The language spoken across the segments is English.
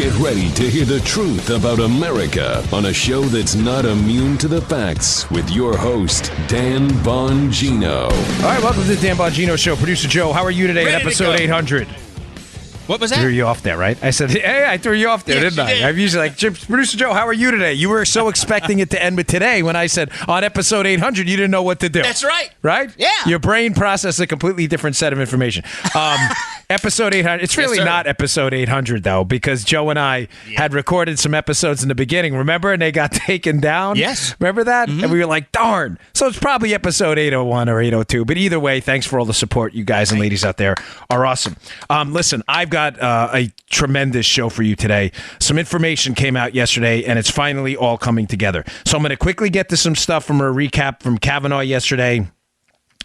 Get ready to hear the truth about America on a show that's not immune to the facts with your host, Dan Bongino. All right, welcome to the Dan Bongino Show. Producer Joe, how are you today at episode 800? What was that? Threw you off there, right? I said, hey, I threw you off there, didn't I? I'm usually like, Producer Joe, how are you today? You were so expecting it to end with today when I said on episode 800, you didn't know what to do. That's right. Right? Yeah. Your brain processed a completely different set of information. Episode 800. It's really not episode 800, though, because Joe and I had recorded some episodes in the beginning, remember? And they got taken down. Yes. Remember that? Mm-hmm. And we were like, darn. So it's probably episode 801 or 802. But either way, thanks for all the support. You guys and ladies out there are awesome. Listen, I've got a tremendous show for you today. Some information came out yesterday, and it's finally all coming together. So I'm going to quickly get to some stuff from a recap from Kavanaugh yesterday.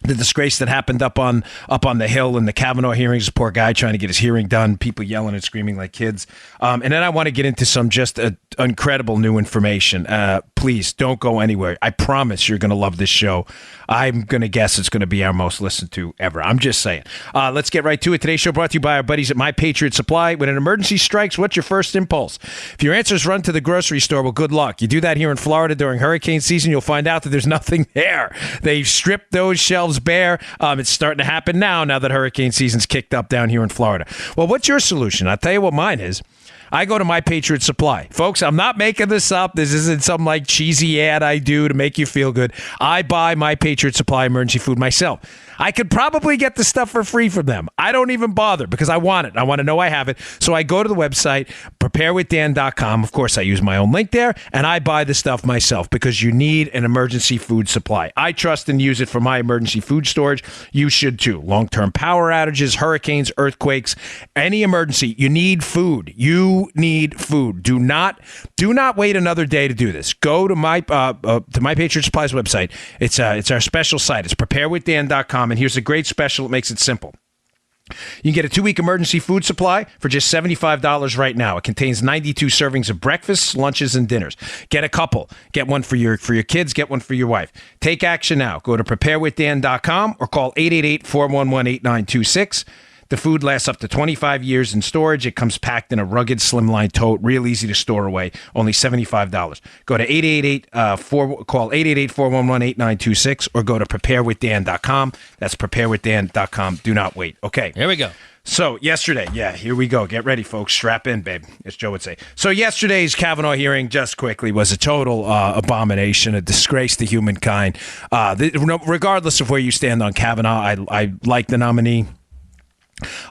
The disgrace that happened up on the Hill in the Kavanaugh hearings. Poor guy trying to get his hearing done. People yelling and screaming like kids. And then I want to get into some just incredible new information. Please don't go anywhere. I promise you're going to love this show. I'm going to guess it's going to be our most listened to ever. I'm just saying. Let's get right to it. Today's show brought to you by our buddies at My Patriot Supply. When an emergency strikes, what's your first impulse? If your answer is run to the grocery store, well, good luck. You do that here in Florida during hurricane season, you'll find out that there's nothing there. They've stripped those shelves bare. It's starting to happen now that hurricane season's kicked up down here in Florida. Well, what's your solution? I'll tell you what mine is. I go to My Patriot Supply. Folks, I'm not making this up. This isn't some like cheesy ad I do to make you feel good. I buy My Patriot Supply emergency food myself. I could probably get the stuff for free from them. I don't even bother because I want it. I want to know I have it. So I go to the website, preparewithdan.com. Of course, I use my own link there, and I buy the stuff myself because you need an emergency food supply. I trust and use it for my emergency food storage. You should too. Long-term power outages, hurricanes, earthquakes, any emergency. You need food. You need food. Do not wait another day to do this. Go to My Patriot Supply's website. It's our special site. It's preparewithdan.com. And here's a great special. It makes it simple. You can get a 2-week emergency food supply for just $75 right now. It contains 92 servings of breakfasts, lunches, and dinners. Get a couple. Get one for your kids. Get one for your wife. Take action now. Go to preparewithdan.com or call 888-411-8926. The food lasts up to 25 years in storage. It comes packed in a rugged, slimline tote, real easy to store away. Only $75. Go to call 888-411-8926 or go to preparewithdan.com. That's preparewithdan.com. Do not wait. Okay. Here we go. So yesterday, here we go. Get ready, folks. Strap in, babe, as Joe would say. So yesterday's Kavanaugh hearing, just quickly, was a total abomination, a disgrace to humankind. Regardless of where you stand on Kavanaugh, I like the nominee.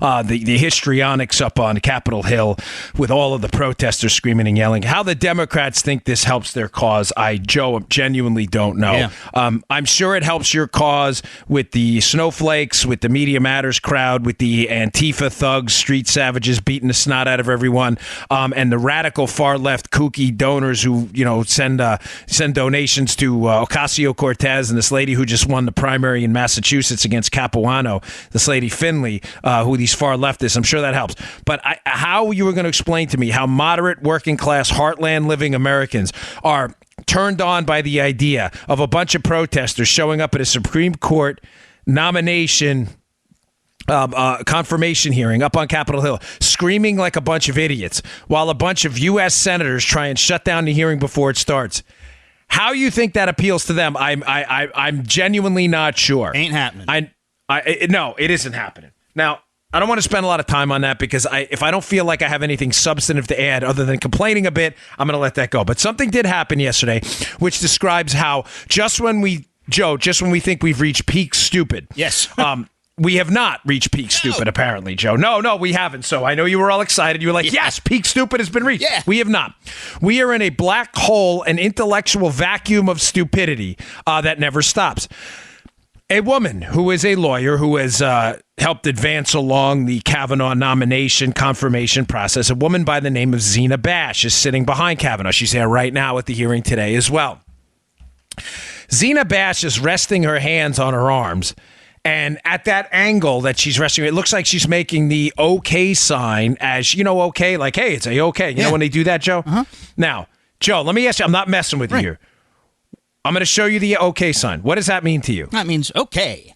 The histrionics up on Capitol Hill with all of the protesters screaming and yelling. How the Democrats think this helps their cause, Joe, genuinely don't know. Yeah. I'm sure it helps your cause with the snowflakes, with the Media Matters crowd, with the Antifa thugs, street savages beating the snot out of everyone, and the radical far left kooky donors who send donations to Ocasio-Cortez and this lady who just won the primary in Massachusetts against Capuano, this lady Finley. Who these far leftists, I'm sure that helps. But how you were going to explain to me how moderate, working class, heartland living Americans are turned on by the idea of a bunch of protesters showing up at a Supreme Court nomination confirmation hearing up on Capitol Hill, screaming like a bunch of idiots, while a bunch of U.S. senators try and shut down the hearing before it starts. How you think that appeals to them? I'm genuinely not sure. Ain't happening. No, it isn't happening. Now, I don't want to spend a lot of time on that because if I don't feel like I have anything substantive to add other than complaining a bit, I'm going to let that go. But something did happen yesterday, which describes how just when we think we've reached peak stupid. Yes. We have not reached peak stupid, apparently, Joe. No, we haven't. So I know you were all excited. You were like, yes, peak stupid has been reached. Yeah. We have not. We are in a black hole, an intellectual vacuum of stupidity that never stops. A woman who is a lawyer who has helped advance along the Kavanaugh nomination confirmation process, a woman by the name of Zena Bash is sitting behind Kavanaugh. She's there right now at the hearing today as well. Zena Bash is resting her hands on her arms, and at that angle that she's resting, it looks like she's making the okay sign as, okay, like, hey, it's okay. You know when they do that, Joe? Uh-huh. Now, Joe, let me ask you, I'm not messing with you here. I'm going to show you the okay sign. What does that mean to you? That means okay.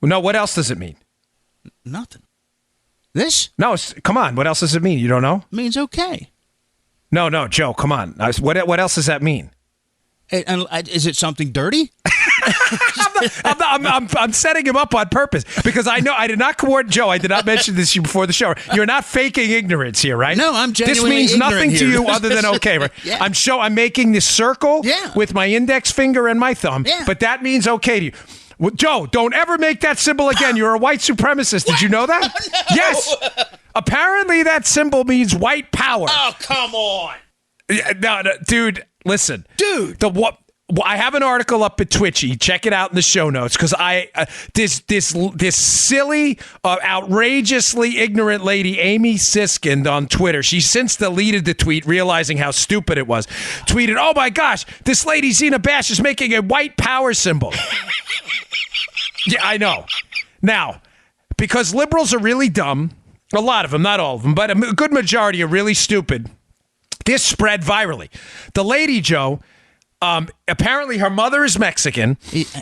No, what else does it mean? Nothing. This No, come on. What else does it mean? You don't know? means okay. No, Joe, come on. What else does that mean? Is it something dirty? I'm setting him up on purpose because I know I did not coordinate. Joe, I did not mention this to you before the show. You're not faking ignorance here, right? No, I'm genuinely This means nothing ignorant to here. you other than okay, right? Yeah. I'm making this circle with my index finger and my thumb, but that means okay to you. Well, Joe, don't ever make that symbol again. You're a white supremacist. Did you know that? Oh, no. Yes. Apparently that symbol means white power. Oh, come on. No, dude, listen. Dude. I have an article up at Twitchy. Check it out in the show notes because this silly, outrageously ignorant lady, Amy Siskind on Twitter. She's since deleted the tweet, realizing how stupid it was. Tweeted, "Oh my gosh, this lady Zena Bash is making a white power symbol." Yeah, I know. Now, because liberals are really dumb, a lot of them, not all of them, but a good majority are really stupid. This spread virally. The lady, Joe. Apparently her mother is Mexican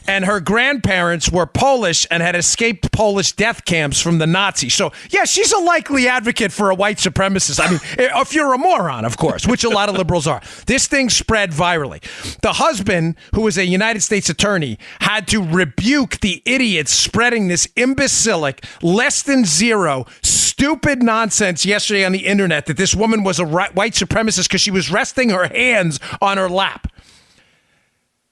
and her grandparents were Polish and had escaped Polish death camps from the Nazis. So, yeah, she's a likely advocate for a white supremacist. I mean, if you're a moron, of course, which a lot of liberals are. This thing spread virally. The husband, who is a United States attorney, had to rebuke the idiots spreading this imbecilic, less than zero, stupid nonsense yesterday on the internet that this woman was a white supremacist because she was resting her hands on her lap.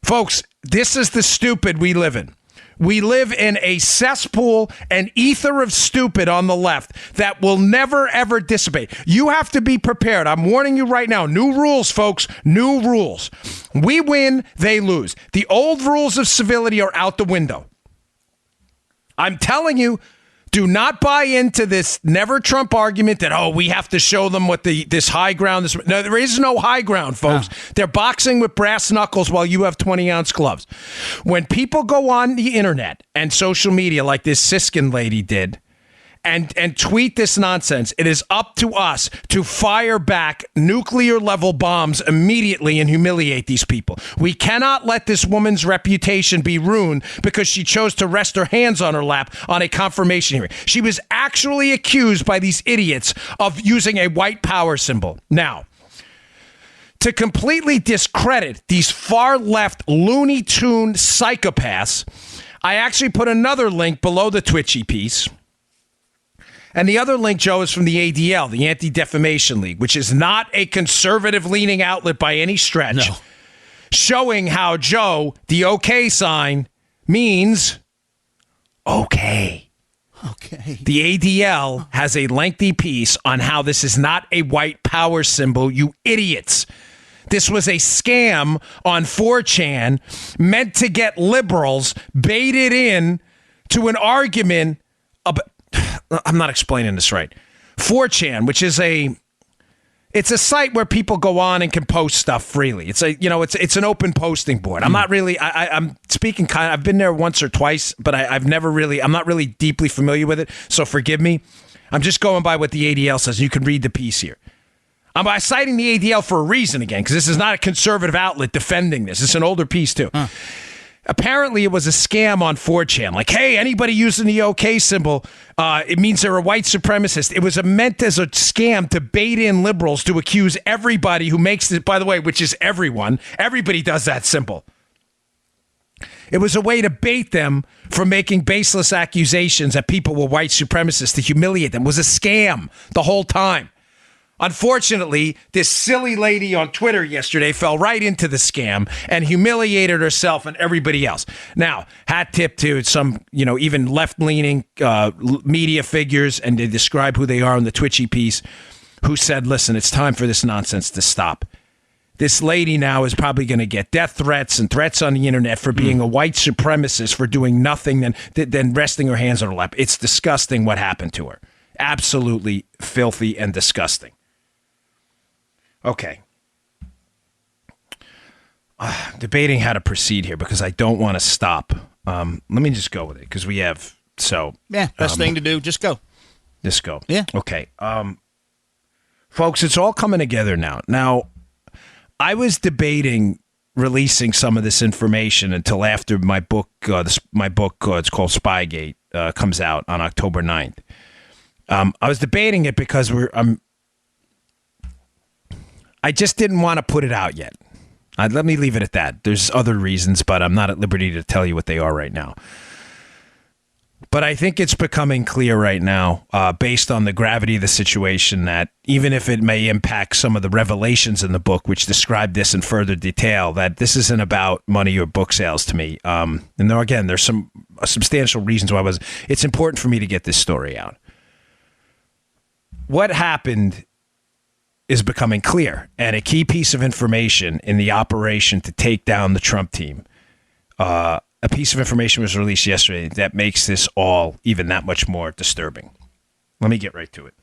Folks, this is the stupid we live in. We live in a cesspool, an ether of stupid on the left that will never, ever dissipate. You have to be prepared. I'm warning you right now. New rules, folks. New rules. We win, they lose. The old rules of civility are out the window. I'm telling you, do not buy into this never Trump argument that, we have to show them what this high ground is. No, there is no high ground, folks. No. They're boxing with brass knuckles while you have 20-ounce gloves. When people go on the internet and social media like this Siskin lady did and tweet this nonsense, it is up to us to fire back nuclear-level bombs immediately and humiliate these people. We cannot let this woman's reputation be ruined because she chose to rest her hands on her lap on a confirmation hearing. She was actually accused by these idiots of using a white power symbol. Now, to completely discredit these far-left Looney Tune psychopaths, I actually put another link below the Twitchy piece. And the other link, Joe, is from the ADL, the Anti-Defamation League, which is not a conservative-leaning outlet by any stretch, showing how, Joe, the OK sign means okay. Okay. The ADL has a lengthy piece on how this is not a white power symbol, you idiots. This was a scam on 4chan meant to get liberals baited in to an argument about... I'm not explaining this right. 4chan, which is it's a site where people go on and can post stuff freely. It's it's an open posting board. I'm not really, I'm speaking I've been there once or twice, but I'm not really deeply familiar with it. So forgive me. I'm just going by what the ADL says. You can read the piece here. I'm citing the ADL for a reason again, because this is not a conservative outlet defending this. It's an older piece too. Apparently, it was a scam on 4chan. Like, hey, anybody using the OK symbol, it means they're a white supremacist. It was meant as a scam to bait in liberals to accuse everybody who makes it, by the way, which is everyone. Everybody does that symbol. It was a way to bait them from making baseless accusations that people were white supremacists, to humiliate them. It was a scam the whole time. Unfortunately, this silly lady on Twitter yesterday fell right into the scam and humiliated herself and everybody else. Now, hat tip to some, even left-leaning media figures, and they describe who they are in the Twitchy piece, who said, listen, it's time for this nonsense to stop. This lady now is probably going to get death threats and threats on the internet for being a white supremacist, for doing nothing than resting her hands on her lap. It's disgusting what happened to her. Absolutely filthy and disgusting. Okay. Debating how to proceed here because I don't want to stop. Let me just go with it because we have best thing to do. Just go. Just go. Yeah. Okay. Folks, it's all coming together now. Now, I was debating releasing some of this information until after my book, it's called Spygate, comes out on October 9th. I was debating it because I just didn't want to put it out yet. Let me leave it at that. There's other reasons, but I'm not at liberty to tell you what they are right now. But I think it's becoming clear right now, based on the gravity of the situation, that even if it may impact some of the revelations in the book, which describe this in further detail, that this isn't about money or book sales to me. And there's some substantial reasons why it's important for me to get this story out. What happened is becoming clear, and a key piece of information in the operation to take down the Trump team. A piece of information was released yesterday that makes this all even that much more disturbing. Let me get right to it.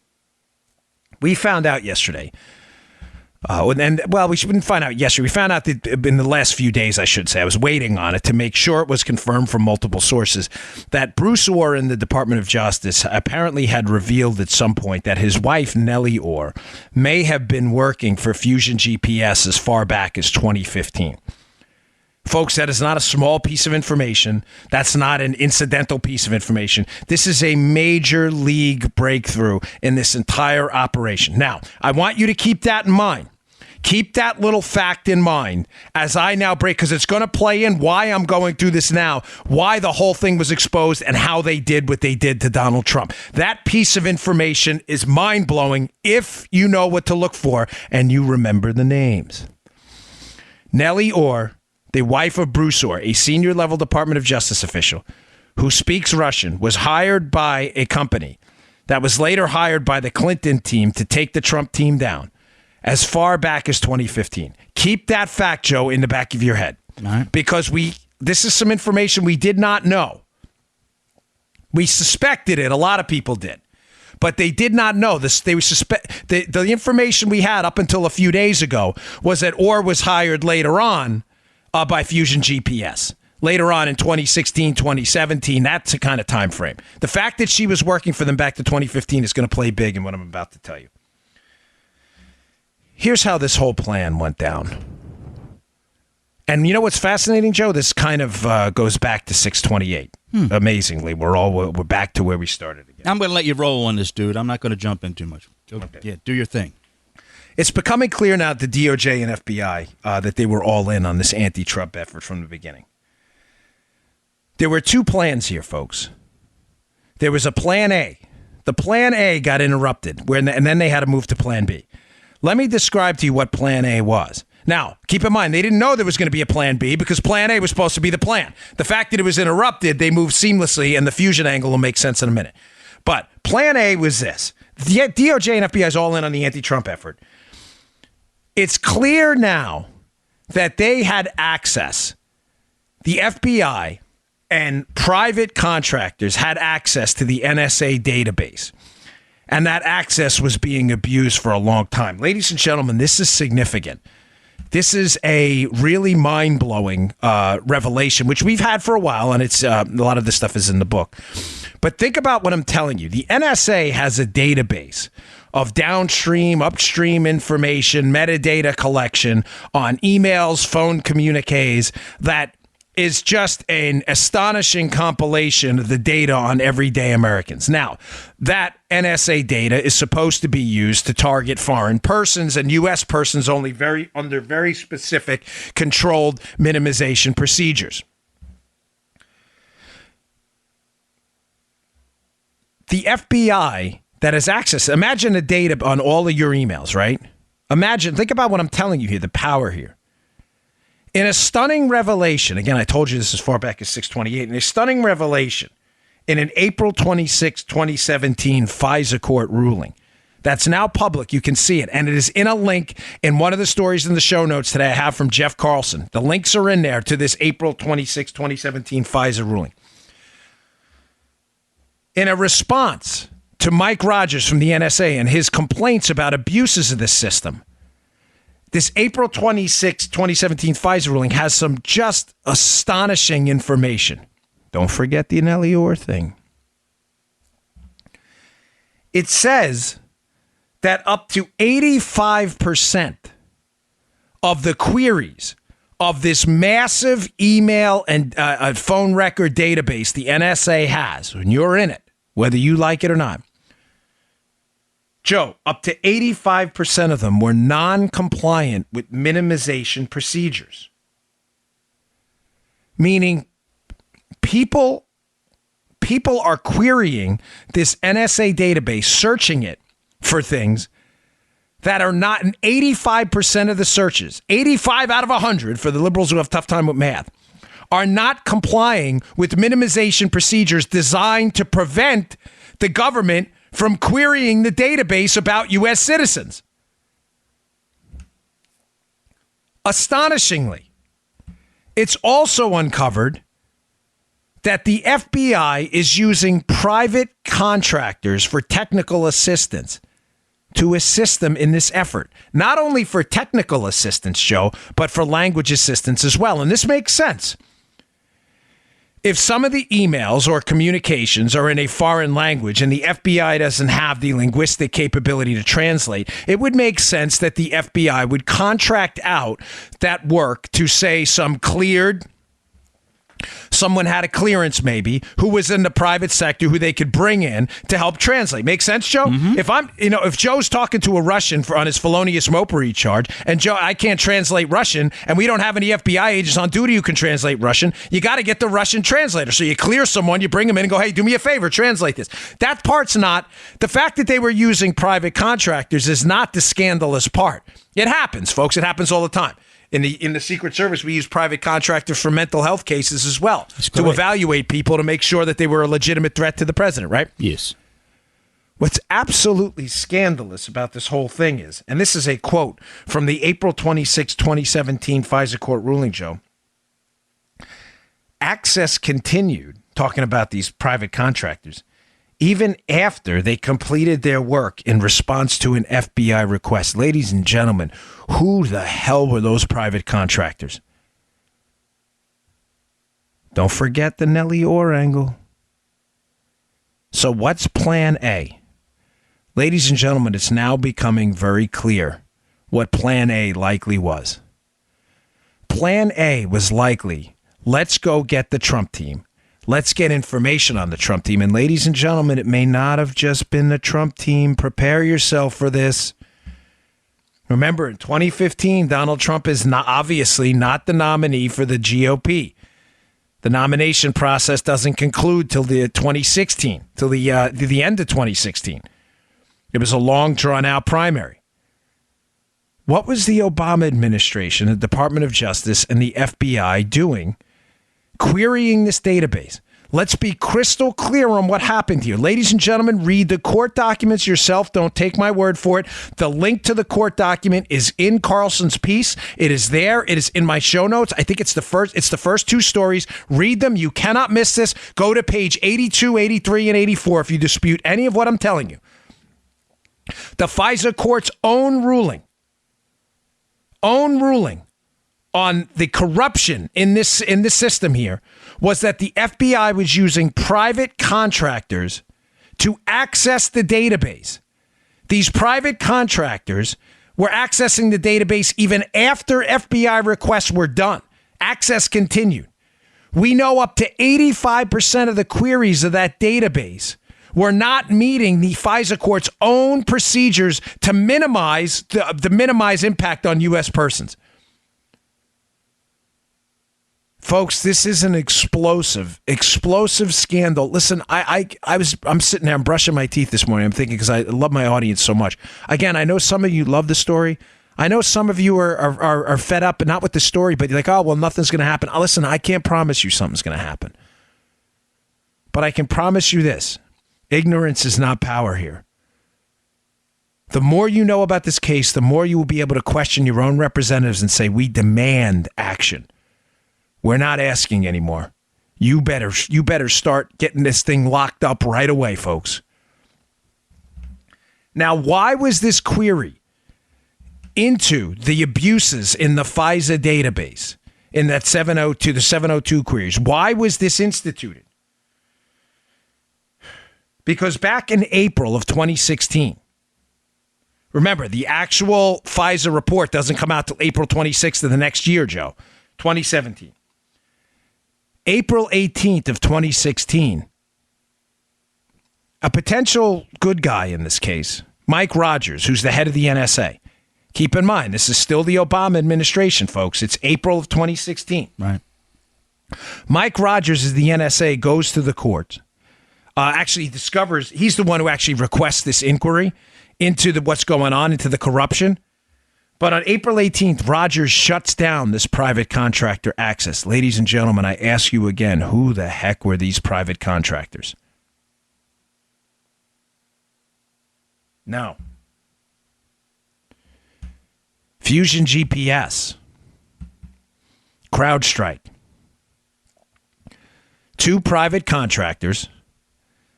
We found out yesterday, we didn't find out yesterday. We found out that in the last few days, I should say, I was waiting on it to make sure it was confirmed from multiple sources that Bruce Orr in the Department of Justice apparently had revealed at some point that his wife, Nellie Orr, may have been working for Fusion GPS as far back as 2015. Folks, that is not a small piece of information. That's not an incidental piece of information. This is a major league breakthrough in this entire operation. Now, I want you to keep that in mind. Keep that little fact in mind as I now break, because it's going to play in why I'm going through this now, why the whole thing was exposed, and how they did what they did to Donald Trump. That piece of information is mind-blowing if you know what to look for and you remember the names. Nellie Orr, the wife of Bruce Orr, a senior-level Department of Justice official who speaks Russian, was hired by a company that was later hired by the Clinton team to take the Trump team down as far back as 2015. Keep that fact, Joe, in the back of your head. Right. Because this is some information we did not know. We suspected it. A lot of people did. But they did not know this. They the information we had up until a few days ago was that Orr was hired later on by Fusion GPS. Later on in 2016, 2017, that's the kind of time frame. The fact that she was working for them back to 2015 is going to play big in what I'm about to tell you. Here's how this whole plan went down. And you know what's fascinating, Joe? This kind of goes back to 628. Amazingly, we're back to where we started again. I'm going to let you roll on this, dude. I'm not going to jump in too much. Okay. Yeah, do your thing. It's becoming clear now that the DOJ and FBI that they were all in on this anti-Trump effort from the beginning. There were two plans here, folks. There was a plan A. The plan A got interrupted, and then they had to move to plan B. Let me describe to you what plan A was. Now, keep in mind, they didn't know there was going to be a plan B because plan A was supposed to be the plan. The fact that it was interrupted, they moved seamlessly, and the fusion angle will make sense in a minute. But plan A was this. The DOJ and FBI is all in on the anti-Trump effort. It's clear now that they had access. The FBI and private contractors had access to the NSA database. And that access was being abused for a long time. Ladies and gentlemen, this is significant. This is a really mind-blowing revelation, which we've had for a while, and it's a lot of this stuff is in the book. But think about what I'm telling you. The NSA has a database of downstream, upstream information, metadata collection on emails, phone communiques that is just an astonishing compilation of the data on everyday Americans. Now, that NSA data is supposed to be used to target foreign persons and U.S. persons only under very specific controlled minimization procedures. The FBI that has access, imagine the data on all of your emails, right? Think about what I'm telling you here, the power here. In a stunning revelation, again, I told you this as far back as 628, in a stunning revelation in an April 26, 2017 FISA court ruling that's now public, you can see it, and it is in a link in one of the stories in the show notes today I have from Jeff Carlson. The links are in there to this April 26, 2017 FISA ruling. In a response to Mike Rogers from the NSA and his complaints about abuses of this system, this April 26, 2017 FISA ruling has some just astonishing information. Don't forget the Nellie Orr thing. It says that up to 85% of the queries of this massive email and phone record database the NSA has, when you're in it, whether you like it or not, Joe, up to 85% of them were non-compliant with minimization procedures. Meaning people are querying this NSA database, searching it for things that are not in 85% of the searches. 85 out of 100 for the liberals who have a tough time with math are not complying with minimization procedures designed to prevent the government from querying the database about U.S. citizens. Astonishingly, it's also uncovered that the FBI is using private contractors for technical assistance to assist them in this effort. Not only for technical assistance, Joe, but for language assistance as well. And this makes sense. If some of the emails or communications are in a foreign language and the FBI doesn't have the linguistic capability to translate, it would make sense that the FBI would contract out that work to, say, someone had a clearance maybe who was in the private sector who they could bring in to help translate. Make sense, Joe? Mm-hmm. If Joe's talking to a Russian on his felonious mopery charge, and Joe, I can't translate Russian, and we don't have any FBI agents on duty who can translate Russian, you got to get the Russian translator. So you clear someone, you bring them in and go, hey, do me a favor, translate this. That part's not, the fact that they were using private contractors is not the scandalous part. It happens, folks. It happens all the time. In the Secret Service, we use private contractors for mental health cases as well to evaluate people to make sure that they were a legitimate threat to the president, right? Yes. What's absolutely scandalous about this whole thing is, and this is a quote from the April 26, 2017 FISA court ruling, Joe, access continued, talking about these private contractors, even after they completed their work in response to an FBI request. Ladies and gentlemen, who the hell were those private contractors? Don't forget the Nellie Orr angle. So what's plan A? Ladies and gentlemen, it's now becoming very clear what plan A likely was. Plan A was likely, let's go get the Trump team. Let's get information on the Trump team. And ladies and gentlemen, it may not have just been the Trump team. Prepare yourself for this. Remember, in 2015, Donald Trump is obviously not the nominee for the GOP. The nomination process doesn't conclude till the 2016, till the end of 2016. It was a long, drawn-out primary. What was the Obama administration, the Department of Justice, and the FBI doing querying this database? Let's be crystal clear on what happened here. Ladies and gentlemen, read the court documents yourself. Don't take my word for it. The link to the court document is in Carlson's piece. It is there. It is in my show notes. I think it's the first two stories. Read them. You cannot miss this. Go to page 82, 83, and 84 if you dispute any of what I'm telling you. The FISA court's own ruling on the corruption in this system here was that the FBI was using private contractors to access the database. These private contractors were accessing the database even after FBI requests were done. Access continued. We know up to 85% of the queries of that database were not meeting the FISA court's own procedures to minimize minimize impact on U.S. persons. Folks, this is an explosive scandal. Listen, I'm sitting there, I'm brushing my teeth this morning. I'm thinking, because I love my audience so much. Again, I know some of you love the story. I know some of you are fed up, but not with the story, but you're like, oh, well, nothing's going to happen. Listen, I can't promise you something's going to happen. But I can promise you this. Ignorance is not power here. The more you know about this case, the more you will be able to question your own representatives and say, we demand action. We're not asking anymore. You better start getting this thing locked up right away, folks. Now, why was this query into the abuses in the FISA database, in that 702 queries, why was this instituted? Because back in April of 2016, remember, the actual FISA report doesn't come out till April 26th of the next year, Joe, 2017. April 18th of 2016, a potential good guy in this case, Mike Rogers, who's the head of the NSA. Keep in mind, this is still the Obama administration, folks. It's April of 2016. Right. Mike Rogers is the NSA, goes to the courts. Actually discovers, he's the one who actually requests this inquiry into what's going on, into the corruption. But on April 18th, Rogers shuts down this private contractor access. Ladies and gentlemen, I ask you again, who the heck were these private contractors? No. Fusion GPS. CrowdStrike. Two private contractors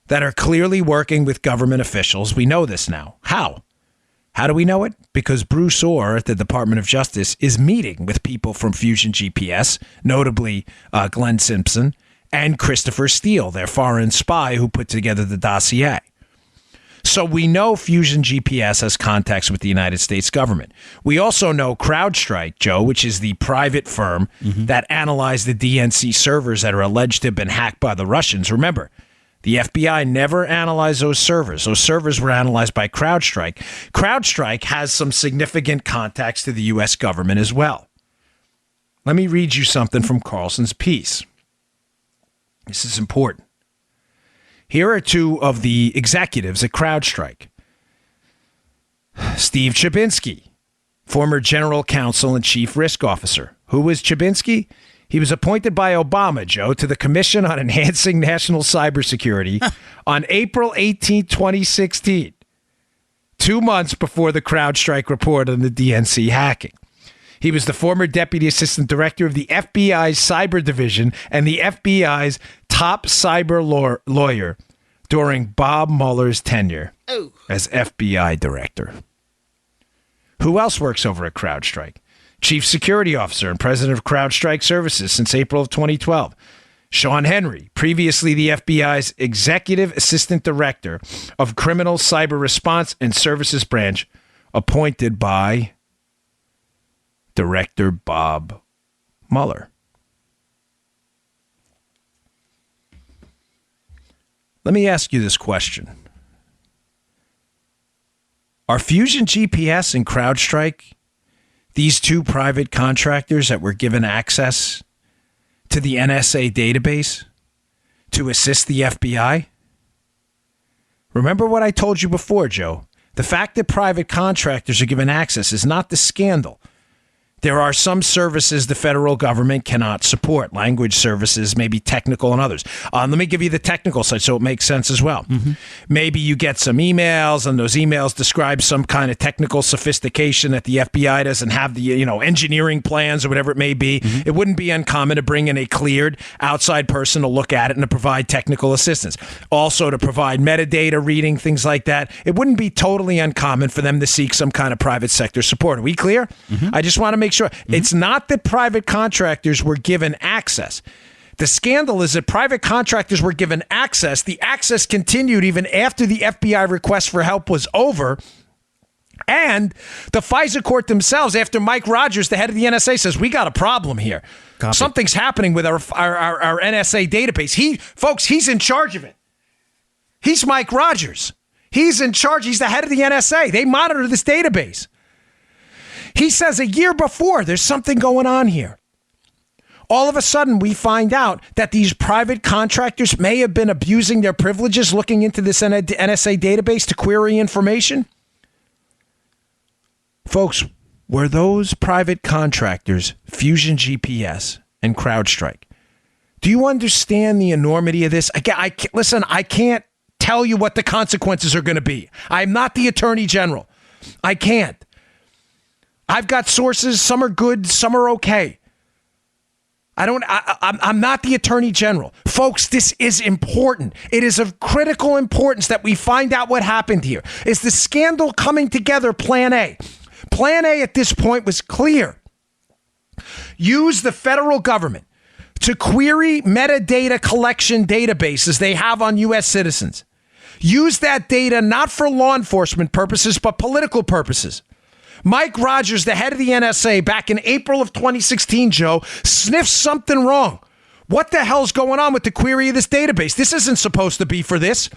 that are clearly working with government officials. We know this now. How? How do we know it? Because Bruce Orr at the Department of Justice is meeting with people from Fusion GPS, notably Glenn Simpson and Christopher Steele, their foreign spy who put together the dossier. So we know Fusion GPS has contacts with the United States government. We also know CrowdStrike, Joe, which is the private firm that analyzed the DNC servers that are alleged to have been hacked by the Russians. Remember, the FBI never analyzed those servers. Those servers were analyzed by CrowdStrike. CrowdStrike has some significant contacts to the U.S. government as well. Let me read you something from Carlson's piece. This is important. Here are two of the executives at CrowdStrike. Steve Chabinsky, former general counsel and chief risk officer. Who was Chabinsky? He was appointed by Obama, Joe, to the Commission on Enhancing National Cybersecurity on April 18, 2016, 2 months before the CrowdStrike report on the DNC hacking. He was the former deputy assistant director of the FBI's cyber division and the FBI's top cyber lawyer during Bob Mueller's tenure as FBI director. Who else works over at CrowdStrike? Chief Security Officer and President of CrowdStrike Services since April of 2012. Sean Henry, previously the FBI's Executive Assistant Director of Criminal Cyber Response and Services Branch, appointed by Director Bob Mueller. Let me ask you this question. Are Fusion GPS and CrowdStrike these two private contractors that were given access to the NSA database to assist the FBI? Remember what I told you before, Joe. The fact that private contractors are given access is not the scandal. There are some services the federal government cannot support. Language services, maybe technical and others. Let me give you the technical side so it makes sense as well. Maybe you get some emails and those emails describe some kind of technical sophistication that the FBI doesn't have the engineering plans or whatever it may be. It wouldn't be uncommon to bring in a cleared outside person to look at it and to provide technical assistance. Also to provide metadata reading, things like that. It wouldn't be totally uncommon for them to seek some kind of private sector support. Are we clear? I just want to make sure. It's not that private contractors were given access. The scandal is that private contractors were given access. The access continued even after the FBI request for help was over. And the FISA court themselves, after Mike Rogers, the head of the NSA, says, we got a problem here. Copy. Something's happening with our NSA database. He's in charge of it. He's Mike Rogers. He's in charge. He's the head of the NSA. They monitor this database. He says a year before, there's something going on here. All of a sudden, we find out that these private contractors may have been abusing their privileges looking into this NSA database to query information. Folks, were those private contractors Fusion GPS and CrowdStrike? Do you understand the enormity of this? Listen, I can't tell you what the consequences are going to be. I'm not the attorney general. I can't. I've got sources. Some are good. Some are okay. I'm not the attorney general. Folks, this is important. It is of critical importance that we find out what happened here. Is the scandal coming together plan A? Plan A at this point was clear. Use the federal government to query metadata collection databases they have on U.S. citizens. Use that data not for law enforcement purposes, but political purposes. Mike Rogers, the head of the NSA, back in April of 2016, Joe, sniffs something wrong. What the hell's going on with the query of this database? This isn't supposed to be for this.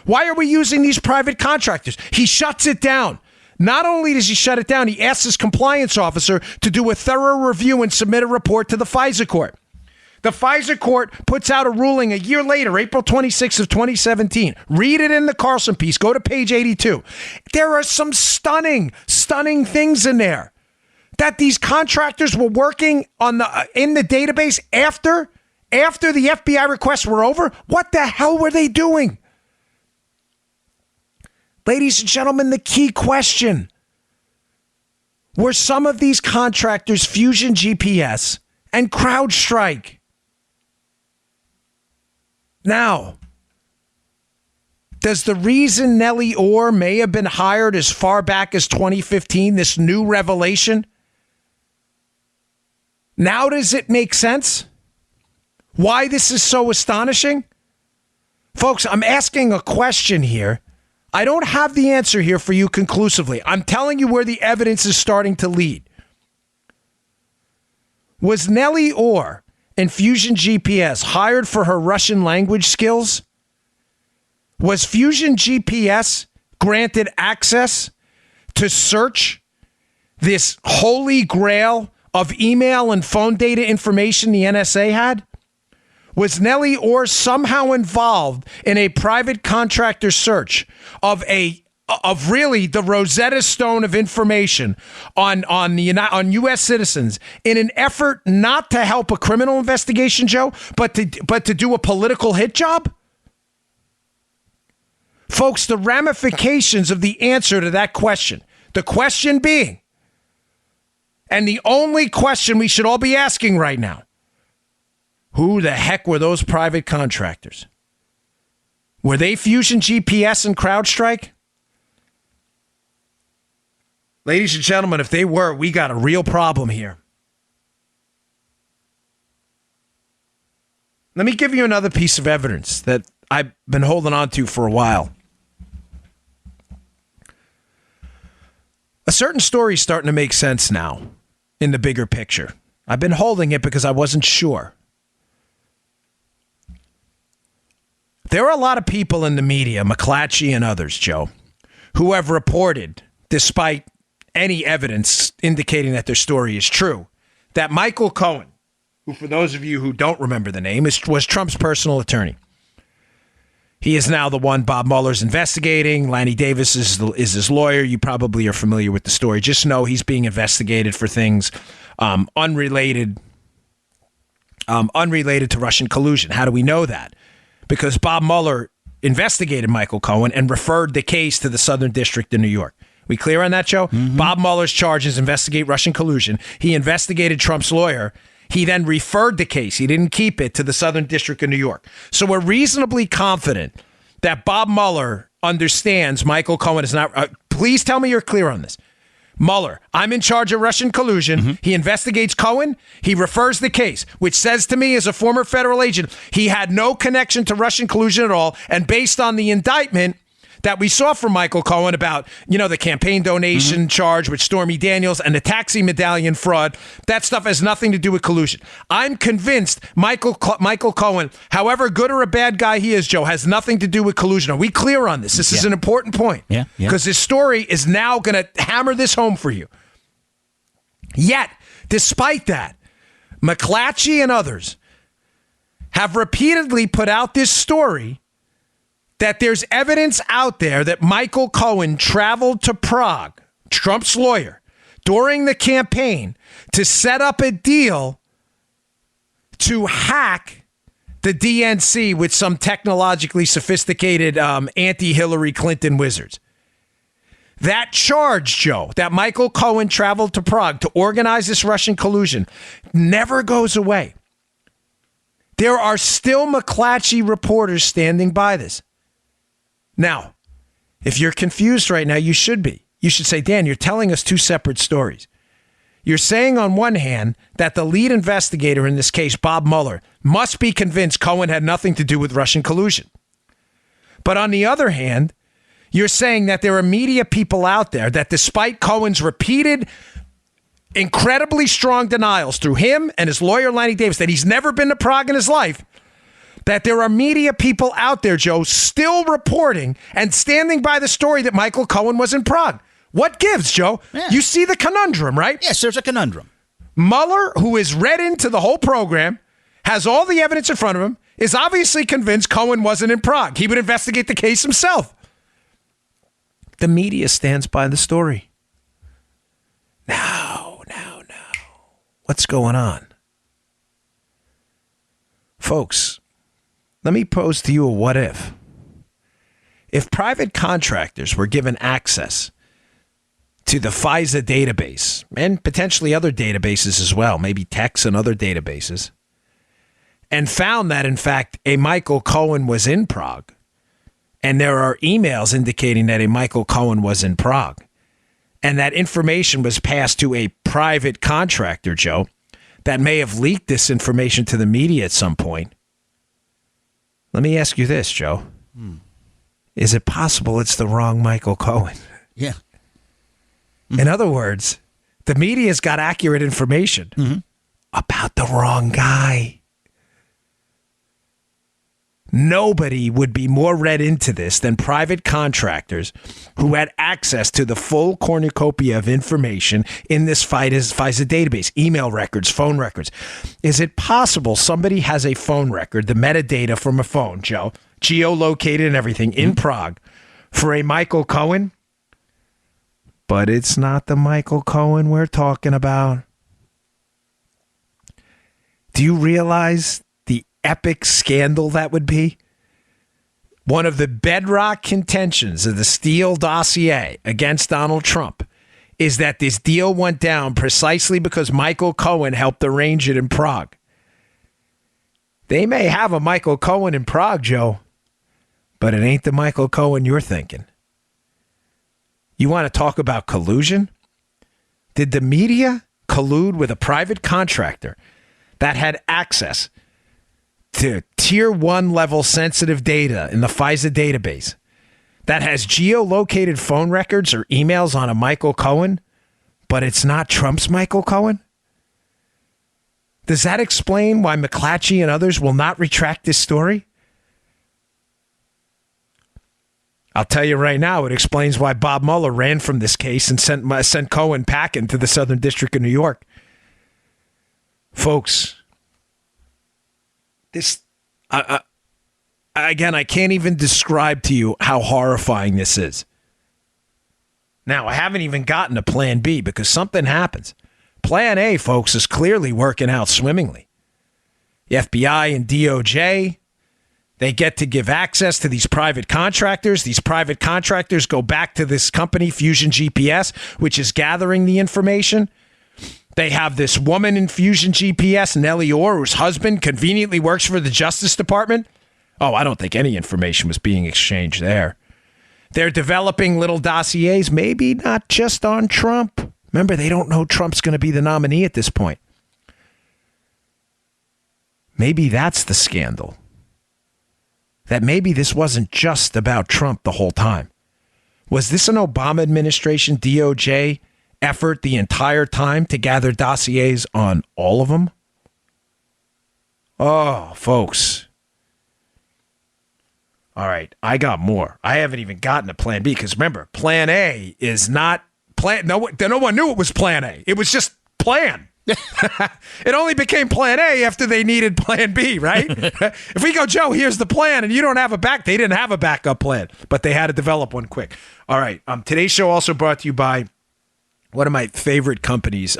Why are we using these private contractors? He shuts it down. Not only does he shut it down, he asks his compliance officer to do a thorough review and submit a report to the FISA court. The FISA court puts out a ruling a year later, April 26th of 2017. Read it in the Carlson piece. Go to page 82. There are some stunning things in there. That these contractors were working in the database after the FBI requests were over. What the hell were they doing? Ladies and gentlemen, the key question. Were some of these contractors Fusion GPS and CrowdStrike? Now, does the reason Nellie Orr may have been hired as far back as 2015, this new revelation? Now does it make sense? Why this is so astonishing? Folks, I'm asking a question here. I don't have the answer here for you conclusively. I'm telling you where the evidence is starting to lead. Was Nellie Orr and Fusion GPS hired for her Russian language skills? Was Fusion GPS granted access to search this holy grail of email and phone data information the NSA had? Was Nellie Orr somehow involved in a private contractor search of really the Rosetta Stone of information on U.S. citizens in an effort not to help a criminal investigation, Joe, but to do a political hit job? Folks, the ramifications of the answer to that question, the question being, and the only question we should all be asking right now, who the heck were those private contractors? Were they Fusion GPS and CrowdStrike? Ladies and gentlemen, if they were, we got a real problem here. Let me give you another piece of evidence that I've been holding on to for a while. A certain story is starting to make sense now in the bigger picture. I've been holding it because I wasn't sure. There are a lot of people in the media, McClatchy and others, Joe, who have reported, despite any evidence indicating that their story is true, that Michael Cohen, who for those of you who don't remember the name, was Trump's personal attorney. He is now the one Bob Mueller's investigating. Lanny Davis is his lawyer. You probably are familiar with the story. Just know he's being investigated for things unrelated to Russian collusion. How do we know that? Because Bob Mueller investigated Michael Cohen and referred the case to the Southern District of New York. We clear on that, Joe? Mm-hmm. Bob Mueller's charges investigate Russian collusion. He investigated Trump's lawyer. He then referred the case. He didn't keep it to the Southern District of New York. So we're reasonably confident that Bob Mueller understands Michael Cohen is not... please tell me you're clear on this. Mueller, I'm in charge of Russian collusion. Mm-hmm. He investigates Cohen. He refers the case, which says to me as a former federal agent, he had no connection to Russian collusion at all. And based on the indictment that we saw from Michael Cohen about, the campaign donation charge with Stormy Daniels and the taxi medallion fraud, that stuff has nothing to do with collusion. I'm convinced Michael Cohen, however good or a bad guy he is, Joe, has nothing to do with collusion. Are we clear on this? This is an important point. Yeah. Because this story is now going to hammer this home for you. Yet, despite that, McClatchy and others have repeatedly put out this story that there's evidence out there that Michael Cohen traveled to Prague, Trump's lawyer, during the campaign to set up a deal to hack the DNC with some technologically sophisticated anti-Hillary Clinton wizards. That charge, Joe, that Michael Cohen traveled to Prague to organize this Russian collusion never goes away. There are still McClatchy reporters standing by this. Now, if you're confused right now, you should be. You should say, Dan, you're telling us two separate stories. You're saying on one hand that the lead investigator in this case, Bob Mueller, must be convinced Cohen had nothing to do with Russian collusion. But on the other hand, you're saying that there are media people out there that despite Cohen's repeated, incredibly strong denials through him and his lawyer, Lanny Davis, that he's never been to Prague in his life, that there are media people out there, Joe, still reporting and standing by the story that Michael Cohen was in Prague. What gives, Joe? Yeah. You see the conundrum, right? Yes, there's a conundrum. Mueller, who is read into the whole program, has all the evidence in front of him, is obviously convinced Cohen wasn't in Prague. He would investigate the case himself. The media stands by the story. Now. What's going on? Folks, let me pose to you a what if. If private contractors were given access to the FISA database and potentially other databases as well, maybe techs and other databases, and found that, in fact, a Michael Cohen was in Prague, and there are emails indicating that a Michael Cohen was in Prague, and that information was passed to a private contractor, Joe, that may have leaked this information to the media at some point. Let me ask you this, Joe. Is it possible it's the wrong Michael Cohen? Yeah. In other words, the media's got accurate information about the wrong guy. Nobody would be more read into this than private contractors who had access to the full cornucopia of information in this FISA database, email records, phone records. Is it possible somebody has a phone record, the metadata from a phone, Joe, geolocated and everything in Prague for a Michael Cohen? But it's not the Michael Cohen we're talking about. Do you realize the epic scandal that would be? One of the bedrock contentions of the Steele dossier against Donald Trump is that this deal went down precisely because Michael Cohen helped arrange it in Prague. They may have a Michael Cohen in Prague, Joe, but it ain't the Michael Cohen you're thinking. You want to talk about collusion? Did the media collude with a private contractor that had access to tier 1 level sensitive data in the FISA database that has geolocated phone records or emails on a Michael Cohen, but it's not Trump's Michael Cohen? Does that explain why McClatchy and others will not retract this story? I'll tell you right now, it explains why Bob Mueller ran from this case and sent Cohen packing to the Southern District of New York. Folks, this, again, I can't even describe to you how horrifying this is. Now, I haven't even gotten to Plan B because something happens. Plan A, folks, is clearly working out swimmingly. The FBI and DOJ, they get to give access to these private contractors. These private contractors go back to this company, Fusion GPS, which is gathering the information. They have this woman in Fusion GPS, Nellie Orr, whose husband conveniently works for the Justice Department. Oh, I don't think any information was being exchanged there. They're developing little dossiers, maybe not just on Trump. Remember, they don't know Trump's going to be the nominee at this point. Maybe that's the scandal. That maybe this wasn't just about Trump the whole time. Was this an Obama administration DOJ effort the entire time to gather dossiers on all of them? Oh, folks. All right, I got more. I haven't even gotten to Plan B because remember, Plan A is not Plan. No one knew it was Plan A. It was just Plan. It only became Plan A after they needed Plan B, right? If we go, Joe, here's the plan, and you don't have they didn't have a backup plan, but they had to develop one quick. All right. Today's show also brought to you by one of my favorite companies.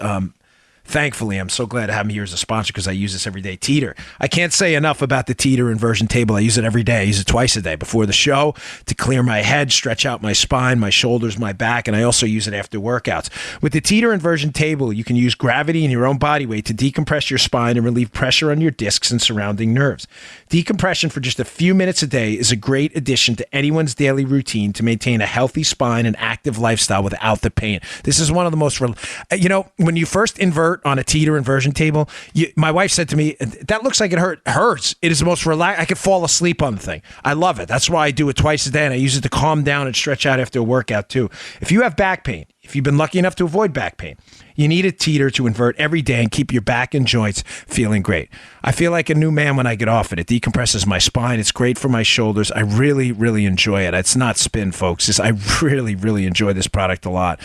Thankfully, I'm so glad to have him here as a sponsor because I use this every day. Teeter. I can't say enough about the Teeter inversion table. I use it every day. I use it twice a day before the show to clear my head, stretch out my spine, my shoulders, my back, and I also use it after workouts. With the Teeter inversion table, you can use gravity and your own body weight to decompress your spine and relieve pressure on your discs and surrounding nerves. Decompression for just a few minutes a day is a great addition to anyone's daily routine to maintain a healthy spine and active lifestyle without the pain. This is one of the most, when you first invert on a Teeter inversion table, my wife said to me, that looks like it hurts. It is the most relaxed. I could fall asleep on the thing. I love it. That's why I do it twice a day, and I use it to calm down and stretch out after a workout too. If you have back pain, if you've been lucky enough to avoid back pain, you need a teeter to invert every day and keep your back and joints feeling great. I feel like a new man when I get off it. It decompresses my spine. It's great for my shoulders. I really, really enjoy it. It's not spin, folks. I really, really enjoy this product a lot.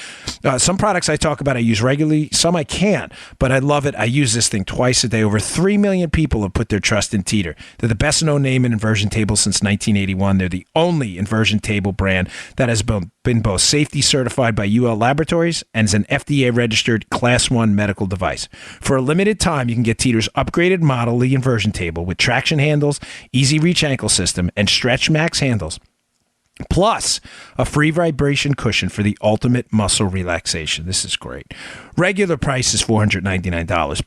Some products I talk about I use regularly. Some I can't, but I love it. I use this thing twice a day. Over 3 million people have put their trust in Teeter. They're the best known name in inversion tables since 1981. They're the only inversion table brand that has been both safety certified by UL Laboratories and is an FDA-registered Class 1 medical device. For a limited time, you can get Teeter's upgraded model, the inversion table, with traction handles, easy reach ankle system, and Stretch Max handles, plus a free vibration cushion for the ultimate muscle relaxation. This is great. Regular price is $499,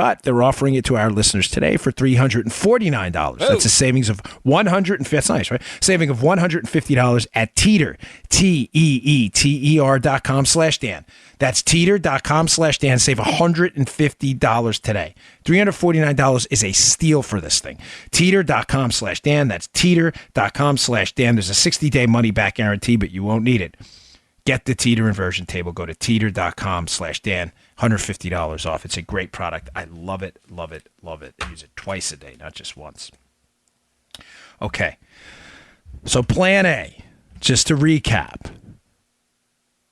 but they're offering it to our listeners today for $349. That's a savings of $150. That's nice, right? Saving of $150 at Teeter, TEETER.com/Dan. That's teeter.com/Dan. Save $150 today. $349 is a steal for this thing. Teeter.com/Dan. That's teeter.com/Dan. There's a 60-day money-back guarantee, but you won't need it. Get the Teeter inversion table. Go to teeter.com/Dan. $150 off. It's a great product. I love it, love it, love it. I use it twice a day, not just once. Okay. So plan A, just to recap.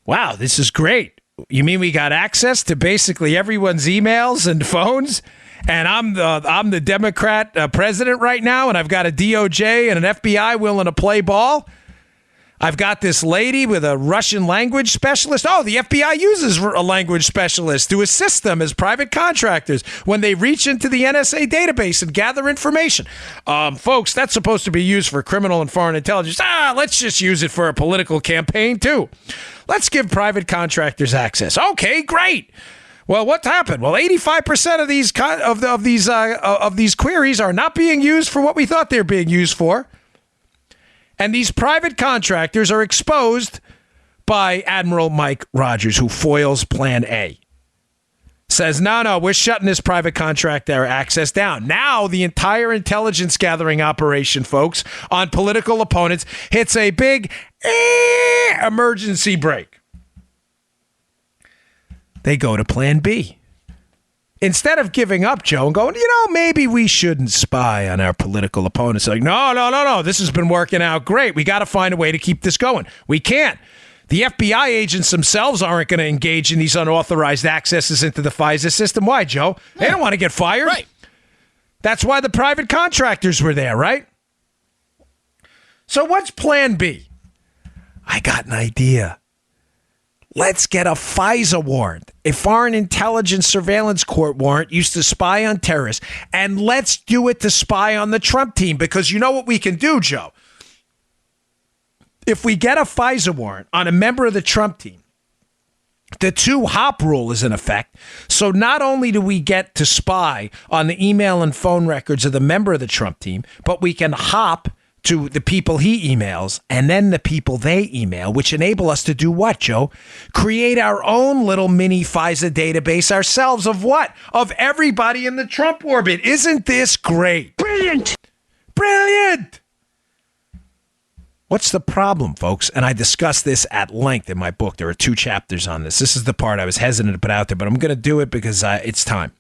Wow, this is great. You mean we got access to basically everyone's emails and phones? And I'm the Democrat president right now, and I've got a DOJ and an FBI willing to play ball? I've got this lady with a Russian language specialist. Oh, the FBI uses a language specialist to assist them as private contractors when they reach into the NSA database and gather information. Folks, that's supposed to be used for criminal and foreign intelligence. Let's just use it for a political campaign, too. Let's give private contractors access. Okay, great. Well, what happened? Well, 85% of these queries are not being used for what we thought they were being used for. And these private contractors are exposed by Admiral Mike Rogers, who foils Plan A. Says, no, we're shutting this private contractor access down. Now the entire intelligence gathering operation, folks, on political opponents hits a big emergency brake. They go to Plan B. Instead of giving up, Joe, and going, maybe we shouldn't spy on our political opponents. Like, no. This has been working out great. We got to find a way to keep this going. We can't. The FBI agents themselves aren't going to engage in these unauthorized accesses into the FISA system. Why, Joe? They don't want to get fired. Right. That's why the private contractors were there, right? So what's Plan B? I got an idea. Let's get a FISA warrant, a Foreign Intelligence Surveillance Court warrant used to spy on terrorists, and let's do it to spy on the Trump team, because you know what we can do, Joe? If we get a FISA warrant on a member of the Trump team, the 2-hop rule is in effect. So not only do we get to spy on the email and phone records of the member of the Trump team, but we can hop to the people he emails and then the people they email, which enable us to do what, Joe? Create our own little mini FISA database ourselves of what? Of everybody in the Trump orbit. Isn't this great? Brilliant! Brilliant! What's the problem, folks? And I discuss this at length in my book. There are 2 chapters on this. This is the part I was hesitant to put out there, but I'm going to do it because it's time.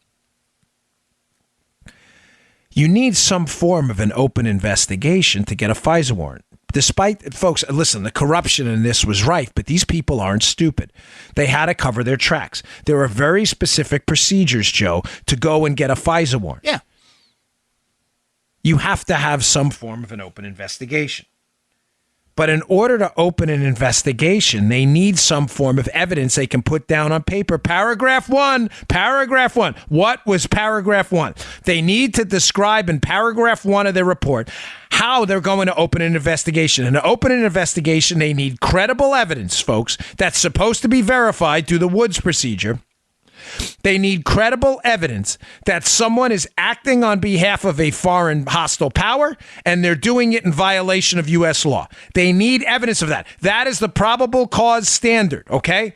You need some form of an open investigation to get a FISA warrant. Despite, folks, listen, the corruption in this was rife, but these people aren't stupid. They had to cover their tracks. There are very specific procedures, Joe, to go and get a FISA warrant. Yeah. You have to have some form of an open investigation. But in order to open an investigation, they need some form of evidence they can put down on paper. Paragraph 1. What was paragraph 1? They need to describe in paragraph 1 of their report how they're going to open an investigation. And to open an investigation, they need credible evidence, folks, that's supposed to be verified through the Woods procedure. They need credible evidence that someone is acting on behalf of a foreign hostile power and they're doing it in violation of U.S. law. They need evidence of that. That is the probable cause standard, okay?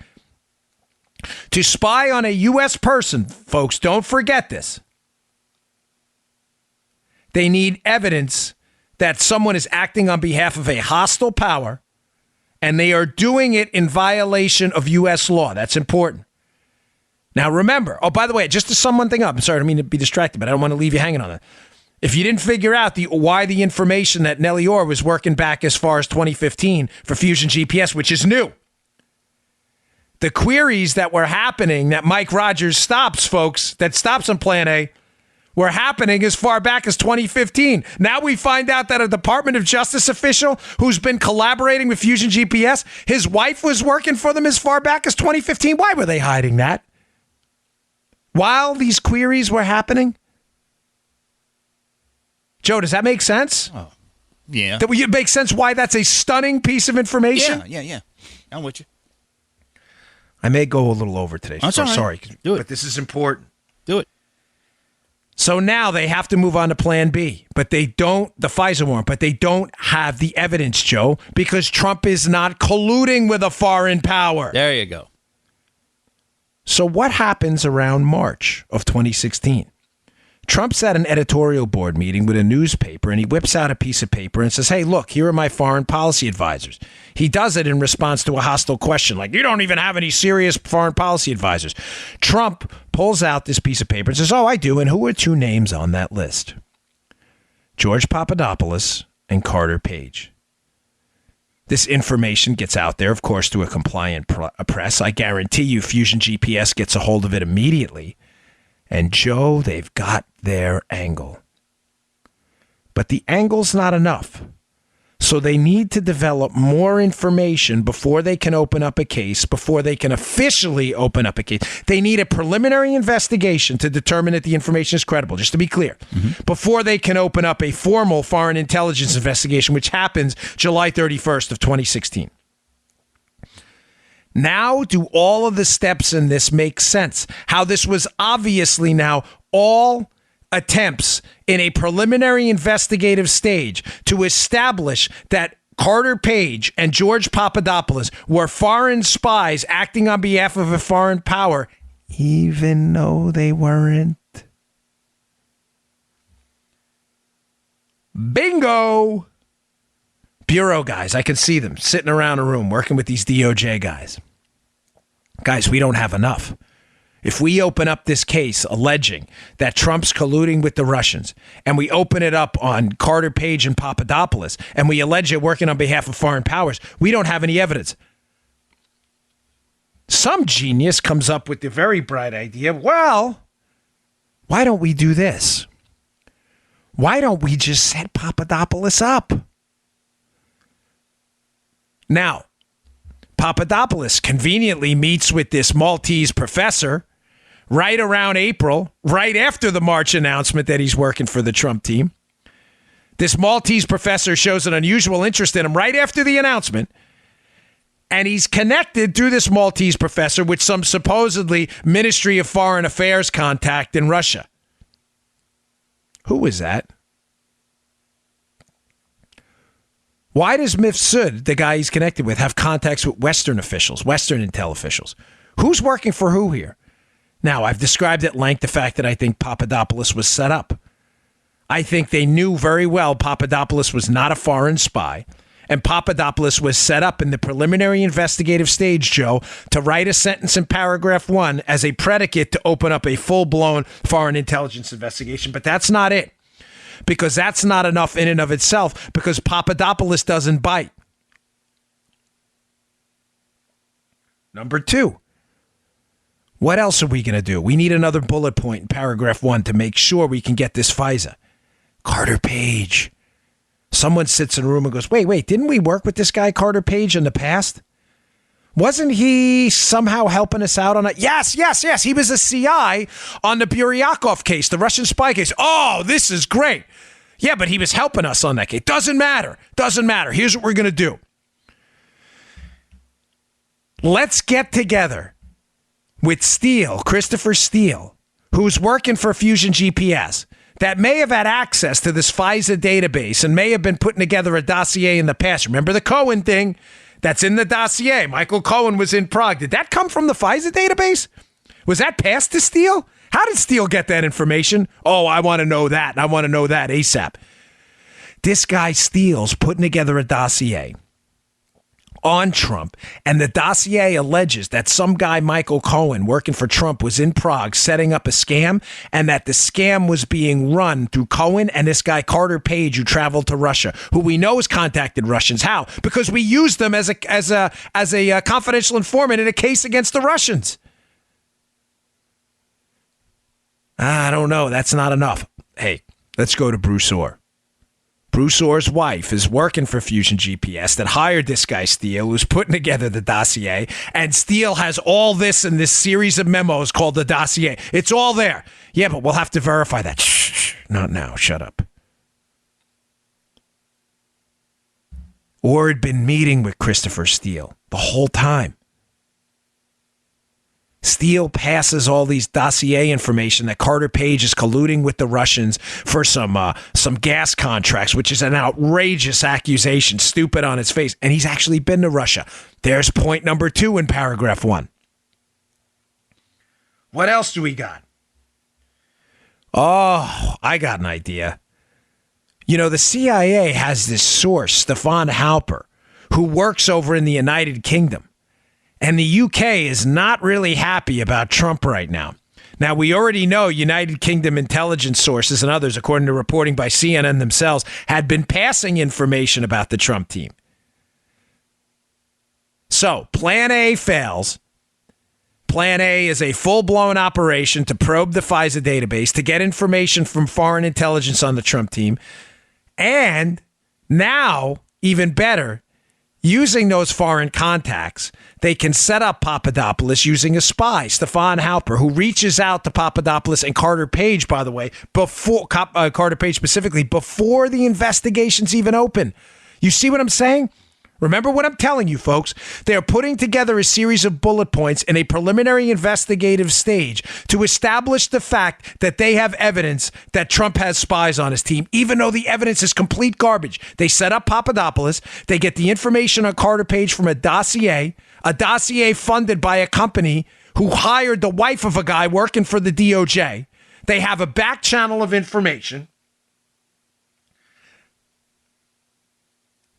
To spy on a U.S. person, folks, don't forget this. They need evidence that someone is acting on behalf of a hostile power And they are doing it in violation of U.S. law. That's important. Now, remember, oh, by the way, just to sum one thing up, I'm sorry, I don't mean to be distracted, but I don't want to leave you hanging on that. If you didn't figure out why the information that Nellie Orr was working back as far as 2015 for Fusion GPS, which is new, the queries that were happening that Mike Rogers stops, folks, that stops on Plan A, were happening as far back as 2015. Now we find out that a Department of Justice official who's been collaborating with Fusion GPS, his wife was working for them as far back as 2015. Why were they hiding that? While these queries were happening? Joe, does that make sense? Oh, yeah. It makes sense why that's a stunning piece of information? Yeah. I'm with you. I may go a little over today. I'm sorry. Do it. But this is important. Do it. So now they have to move on to Plan B, but they don't, the FISA warrant, but they don't have the evidence, Joe, because Trump is not colluding with a foreign power. There you go. So what happens around March of 2016? Trump's at an editorial board meeting with a newspaper, and he whips out a piece of paper and says, hey, look, here are my foreign policy advisors. He does it in response to a hostile question, like, you don't even have any serious foreign policy advisors. Trump pulls out this piece of paper and says, oh, I do, and who are two names on that list? George Papadopoulos and Carter Page. This information gets out there, of course, to a compliant press. I guarantee you Fusion GPS gets a hold of it immediately. And Joe, they've got their angle. But the angle's not enough. So they need to develop more information before they can open up a case, before they can officially open up a case. They need a preliminary investigation to determine that the information is credible, just to be clear, before they can open up a formal foreign intelligence investigation, which happens July 31st of 2016. Now, do all of the steps in this make sense? How this was obviously now all attempts in a preliminary investigative stage to establish that Carter Page and George Papadopoulos were foreign spies acting on behalf of a foreign power, even though they weren't. Bingo! Bureau guys, I can see them sitting around a room working with these DOJ guys. Guys, we don't have enough. If we open up this case alleging that Trump's colluding with the Russians, and we open it up on Carter Page and Papadopoulos, and we allege they're working on behalf of foreign powers, we don't have any evidence. Some genius comes up with the very bright idea, well, why don't we do this? Why don't we just set Papadopoulos up? Now, Papadopoulos conveniently meets with this Maltese professor right around April, right after the March announcement that he's working for the Trump team. This Maltese professor shows an unusual interest in him right after the announcement. And he's connected through this Maltese professor with some supposedly Ministry of Foreign Affairs contact in Russia. Who is that? Why does Mifsud, the guy he's connected with, have contacts with Western officials, Western intel officials? Who's working for who here? Now, I've described at length the fact that I think Papadopoulos was set up. I think they knew very well Papadopoulos was not a foreign spy, and Papadopoulos was set up in the preliminary investigative stage, Joe, to write a sentence in paragraph 1 as a predicate to open up a full-blown foreign intelligence investigation. But that's not it. Because that's not enough in and of itself, because Papadopoulos doesn't bite. Number 2, what else are we going to do? We need another bullet point in paragraph 1 to make sure we can get this FISA. Carter Page. Someone sits in a room and goes, wait, didn't we work with this guy Carter Page in the past? Wasn't he somehow helping us out on it? Yes. He was a CI on the Buryakov case, the Russian spy case. Oh, this is great. Yeah, but he was helping us on that case. Doesn't matter. Here's what we're going to do. Let's get together with Steele, Christopher Steele, who's working for Fusion GPS, that may have had access to this FISA database and may have been putting together a dossier in the past. Remember the Cohen thing? That's in the dossier. Michael Cohen was in Prague. Did that come from the FISA database? Was that passed to Steele? How did Steele get that information? Oh, I want to know that. I want to know that ASAP. This guy Steele's putting together a dossier on Trump, and the dossier alleges that some guy, Michael Cohen, working for Trump, was in Prague setting up a scam, and that the scam was being run through Cohen and this guy Carter Page, who traveled to Russia, who we know has contacted Russians. How? Because we used them as a confidential informant in a case against the Russians. I don't know. That's not enough. Hey, let's go to Bruce Orr. Bruce Orr's wife is working for Fusion GPS that hired this guy Steele, who's putting together the dossier. And Steele has all this in this series of memos called the dossier. It's all there. Yeah, but we'll have to verify that. Shh, not now. Shut up. Orr had been meeting with Christopher Steele the whole time. Steele passes all these dossier information that Carter Page is colluding with the Russians for some gas contracts, which is an outrageous accusation, stupid on its face. And he's actually been to Russia. There's point number 2 in paragraph 1. What else do we got? Oh, I got an idea. You know, the CIA has this source, Stefan Halper, who works over in the United Kingdom. And the UK is not really happy about Trump right now. Now, we already know United Kingdom intelligence sources and others, according to reporting by CNN themselves, had been passing information about the Trump team. So, Plan A fails. Plan A is a full-blown operation to probe the FISA database to get information from foreign intelligence on the Trump team. And now, even better, using those foreign contacts, they can set up Papadopoulos using a spy, Stefan Halper, who reaches out to Papadopoulos and Carter Page, by the way, before Carter Page specifically, before the investigations even open. You see what I'm saying? Remember what I'm telling you, folks. They're putting together a series of bullet points in a preliminary investigative stage to establish the fact that they have evidence that Trump has spies on his team, even though the evidence is complete garbage. They set up Papadopoulos. They get the information on Carter Page from a dossier funded by a company who hired the wife of a guy working for the DOJ. They have a back channel of information.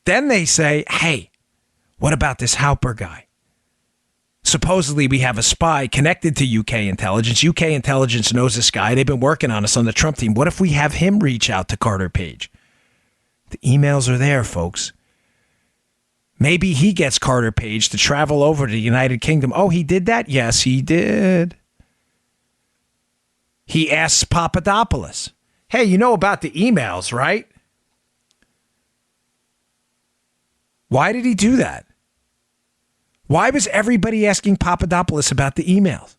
Then they say, hey, what about this Halper guy? Supposedly we have a spy connected to UK intelligence. UK intelligence knows this guy. They've been working on us on the Trump team. What if we have him reach out to Carter Page? The emails are there, folks. Maybe he gets Carter Page to travel over to the United Kingdom. Oh, he did that? Yes, he did. He asks Papadopoulos, hey, you know about the emails, right? Why did he do that? Why was everybody asking Papadopoulos about the emails?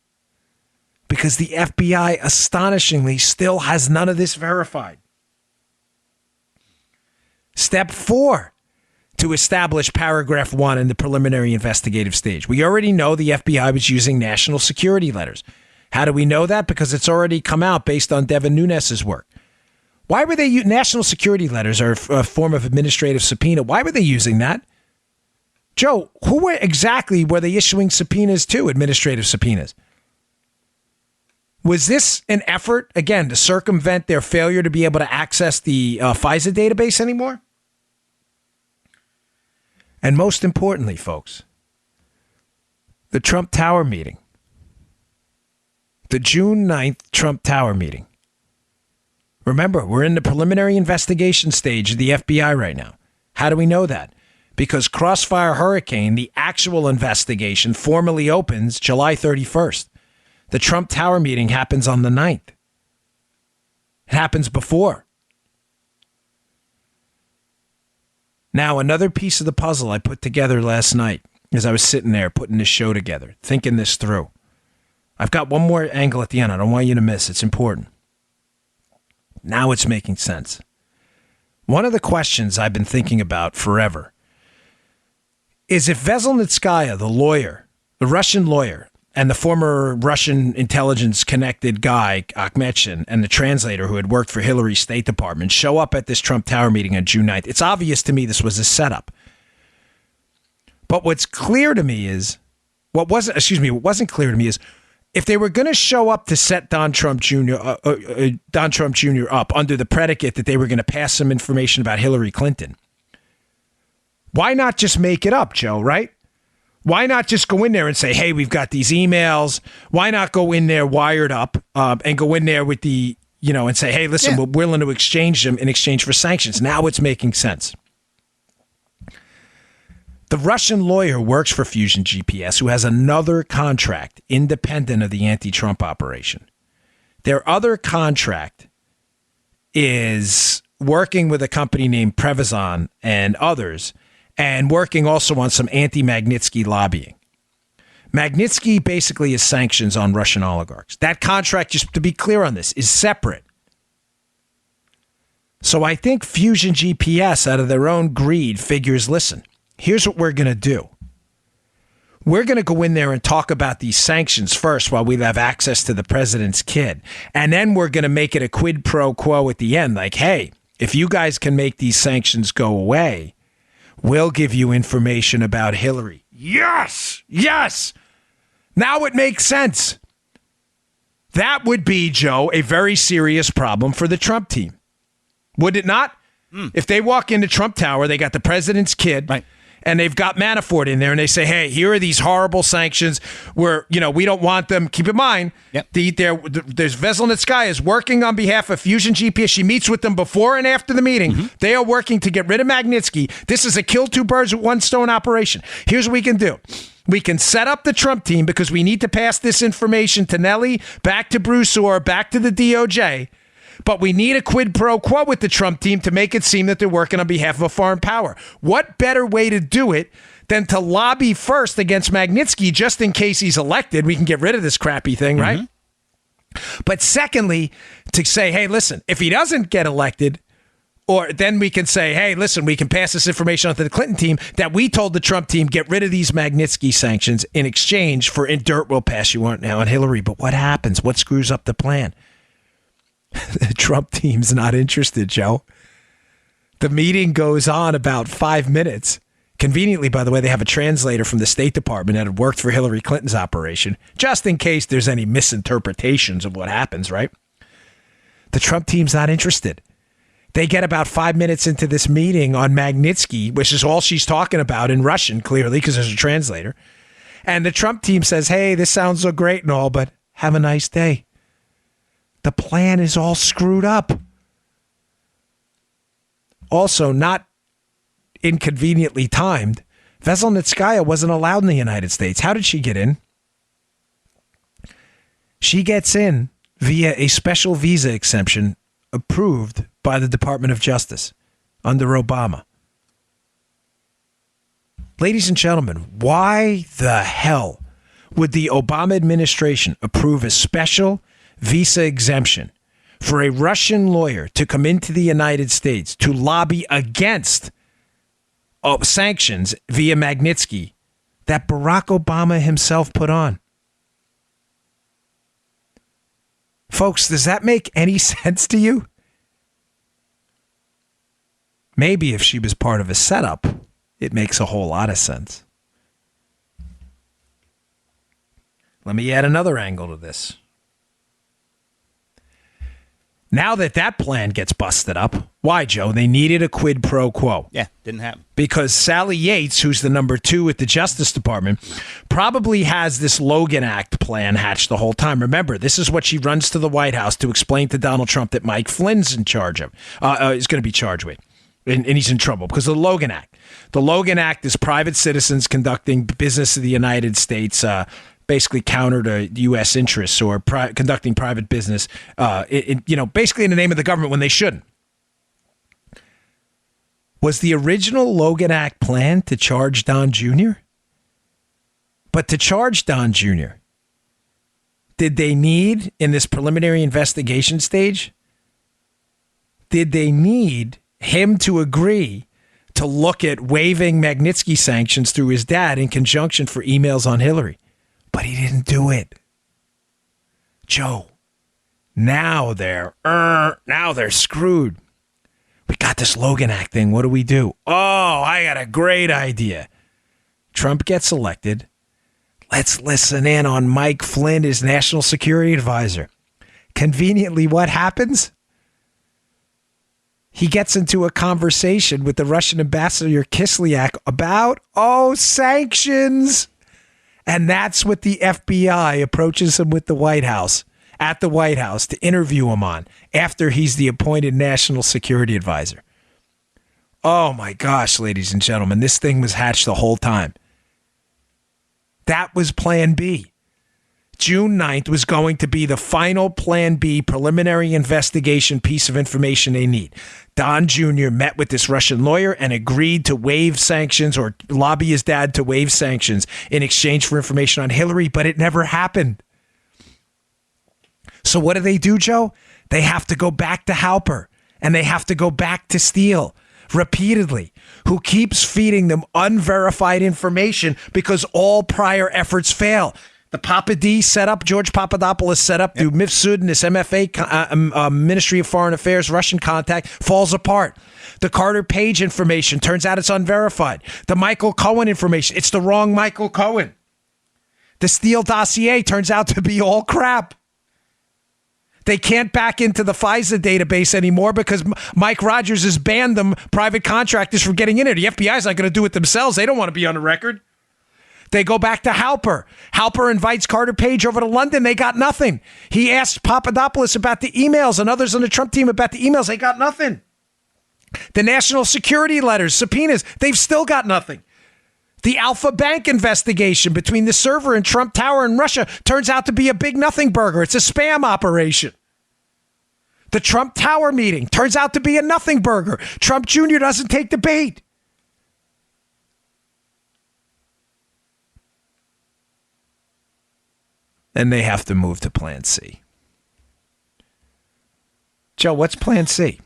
Because the FBI, astonishingly, still has none of this verified. Step 4, to establish paragraph 1 in the preliminary investigative stage. We already know the FBI was using national security letters. How do we know that? Because it's already come out based on Devin Nunes's work. Why were they national security letters are a form of administrative subpoena? Why were they using that? Joe, exactly were they issuing subpoenas to, administrative subpoenas? Was this an effort, again, to circumvent their failure to be able to access the FISA database anymore? And most importantly, folks, the Trump Tower meeting. The June 9th Trump Tower meeting. Remember, we're in the preliminary investigation stage of the FBI right now. How do we know that? Because Crossfire Hurricane, the actual investigation, formally opens July 31st. The Trump Tower meeting happens on the 9th. It happens before. Now, another piece of the puzzle I put together last night as I was sitting there putting this show together, thinking this through. I've got one more angle at the end I don't want you to miss. It's important. Now it's making sense. One of the questions I've been thinking about forever is if Veselnitskaya, the lawyer, the Russian lawyer, and the former Russian intelligence-connected guy, Akhmetshin, and the translator who had worked for Hillary's State Department show up at this Trump Tower meeting on June 9th. It's obvious to me this was a setup. But what's clear to me is, what wasn't clear to me is, if they were going to show up to set Don Trump Jr. Up under the predicate that they were going to pass some information about Hillary Clinton, Why not just make it up, Joe, right? Why not just go in there and say, hey, we've got these emails. Why not go in there wired up and go in there with the, and say, hey, listen, we're willing to exchange them in exchange for sanctions. Now it's making sense. The Russian lawyer works for Fusion GPS, who has another contract independent of the anti-Trump operation. Their other contract is working with a company named Prevazon and others, and working also on some anti-Magnitsky lobbying. Magnitsky basically is sanctions on Russian oligarchs. That contract, just to be clear on this, is separate. So I think Fusion GPS, out of their own greed, figures, listen, here's what we're going to do. We're going to go in there and talk about these sanctions first while we have access to the president's kid. And then we're going to make it a quid pro quo at the end. Like, hey, if you guys can make these sanctions go away, we'll give you information about Hillary. Yes! Yes! Now it makes sense. That would be, Joe, a very serious problem for the Trump team. Would it not? If they walk into Trump Tower, they got the president's kid, right, and they've got Manafort in there, and they say, hey, here are these horrible sanctions where, we don't want them. Keep in mind, there's Veselnitskaya is working on behalf of Fusion GPS. She meets with them before and after the meeting. Mm-hmm. They are working to get rid of Magnitsky. This is a kill two birds with one stone operation. Here's what we can do. We can set up the Trump team because we need to pass this information to Nellie, back to Bruce Orr, back to the DOJ. But we need a quid pro quo with the Trump team to make it seem that they're working on behalf of a foreign power. What better way to do it than to lobby first against Magnitsky just in case he's elected? We can get rid of this crappy thing, right? But secondly, to say, hey, listen, if he doesn't get elected, or then we can say, hey, listen, we can pass this information on to the Clinton team that we told the Trump team, get rid of these Magnitsky sanctions in exchange for in dirt we'll pass you on now on Hillary. But what happens? What screws up the plan? The Trump team's not interested, Joe. The meeting goes on about 5 minutes. Conveniently, by the way, they have a translator from the State Department that had worked for Hillary Clinton's operation, just in case there's any misinterpretations of what happens, right? The Trump team's not interested. They get about 5 minutes into this meeting on Magnitsky, which is all she's talking about in Russian, clearly, because there's a translator. And the Trump team says, hey, this sounds so great and all, but have a nice day. The plan is all screwed up. Also, not inconveniently timed, Veselnitskaya wasn't allowed in the United States. How did she get in? She gets in via a special visa exemption approved by the Department of Justice under Obama. Ladies and gentlemen, why the hell would the Obama administration approve a special visa exemption for a Russian lawyer to come into the United States to lobby against sanctions via Magnitsky that Barack Obama himself put on? Folks, does that make any sense to you? Maybe if she was part of a setup, it makes a whole lot of sense. Let me add another angle to this. Now that plan gets busted up, why, Joe? They needed a quid pro quo. Yeah, didn't happen. Because Sally Yates, who's the number 2 at the Justice Department, probably has this Logan Act plan hatched the whole time. Remember, this is what she runs to the White House to explain to Donald Trump that Mike Flynn's in charge of, is going to be charged with. And he's in trouble because of the Logan Act. The Logan Act is private citizens conducting business in the United States, basically counter to U.S. interests or conducting private business, basically in the name of the government when they shouldn't. Was the original Logan Act plan to charge Don Jr.? But to charge Don Jr., did they need, in this preliminary investigation stage, did they need him to agree to look at waiving Magnitsky sanctions through his dad in conjunction for emails on Hillary? But he didn't do it. Joe, now they're screwed. We got this Logan Act thing. What do we do? Oh, I got a great idea. Trump gets elected. Let's listen in on Mike Flynn, his national security advisor. Conveniently, what happens? he gets into a conversation with the Russian ambassador Kislyak about, sanctions. And that's what the FBI approaches him with at the White House to interview him on after he's the appointed national security advisor. Oh my gosh, ladies and gentlemen, this thing was hatched the whole time. That was Plan B. June 9th was going to be the final Plan B preliminary investigation piece of information they need. Don Jr. met with this Russian lawyer and agreed to waive sanctions or lobby his dad to waive sanctions in exchange for information on Hillary, but it never happened. So what do, Joe? They have to go back to Halper and they have to go back to Steele repeatedly, who keeps feeding them unverified information because all prior efforts fail. The Papa D setup, George Papadopoulos set up through Mifsud and this MFA, Ministry of Foreign Affairs, Russian contact, falls apart. The Carter Page information, turns out it's unverified. The Michael Cohen information, it's the wrong Michael Cohen. The Steele dossier turns out to be all crap. They can't back into the FISA database anymore because Mike Rogers has banned them, private contractors, from getting in there. The FBI's not going to do it themselves. They don't want to be on the record. They go back to Halper. Halper invites Carter Page over to London. They got nothing. He asked Papadopoulos about the emails and others on the Trump team about the emails. They got nothing. The national security letters, subpoenas, they've still got nothing. The Alpha Bank investigation between the server and Trump Tower in Russia turns out to be a big nothing burger. It's a spam operation. The Trump Tower meeting turns out to be a nothing burger. Trump Jr. doesn't take the bait. And they have to move to Plan C. Joe, what's Plan C?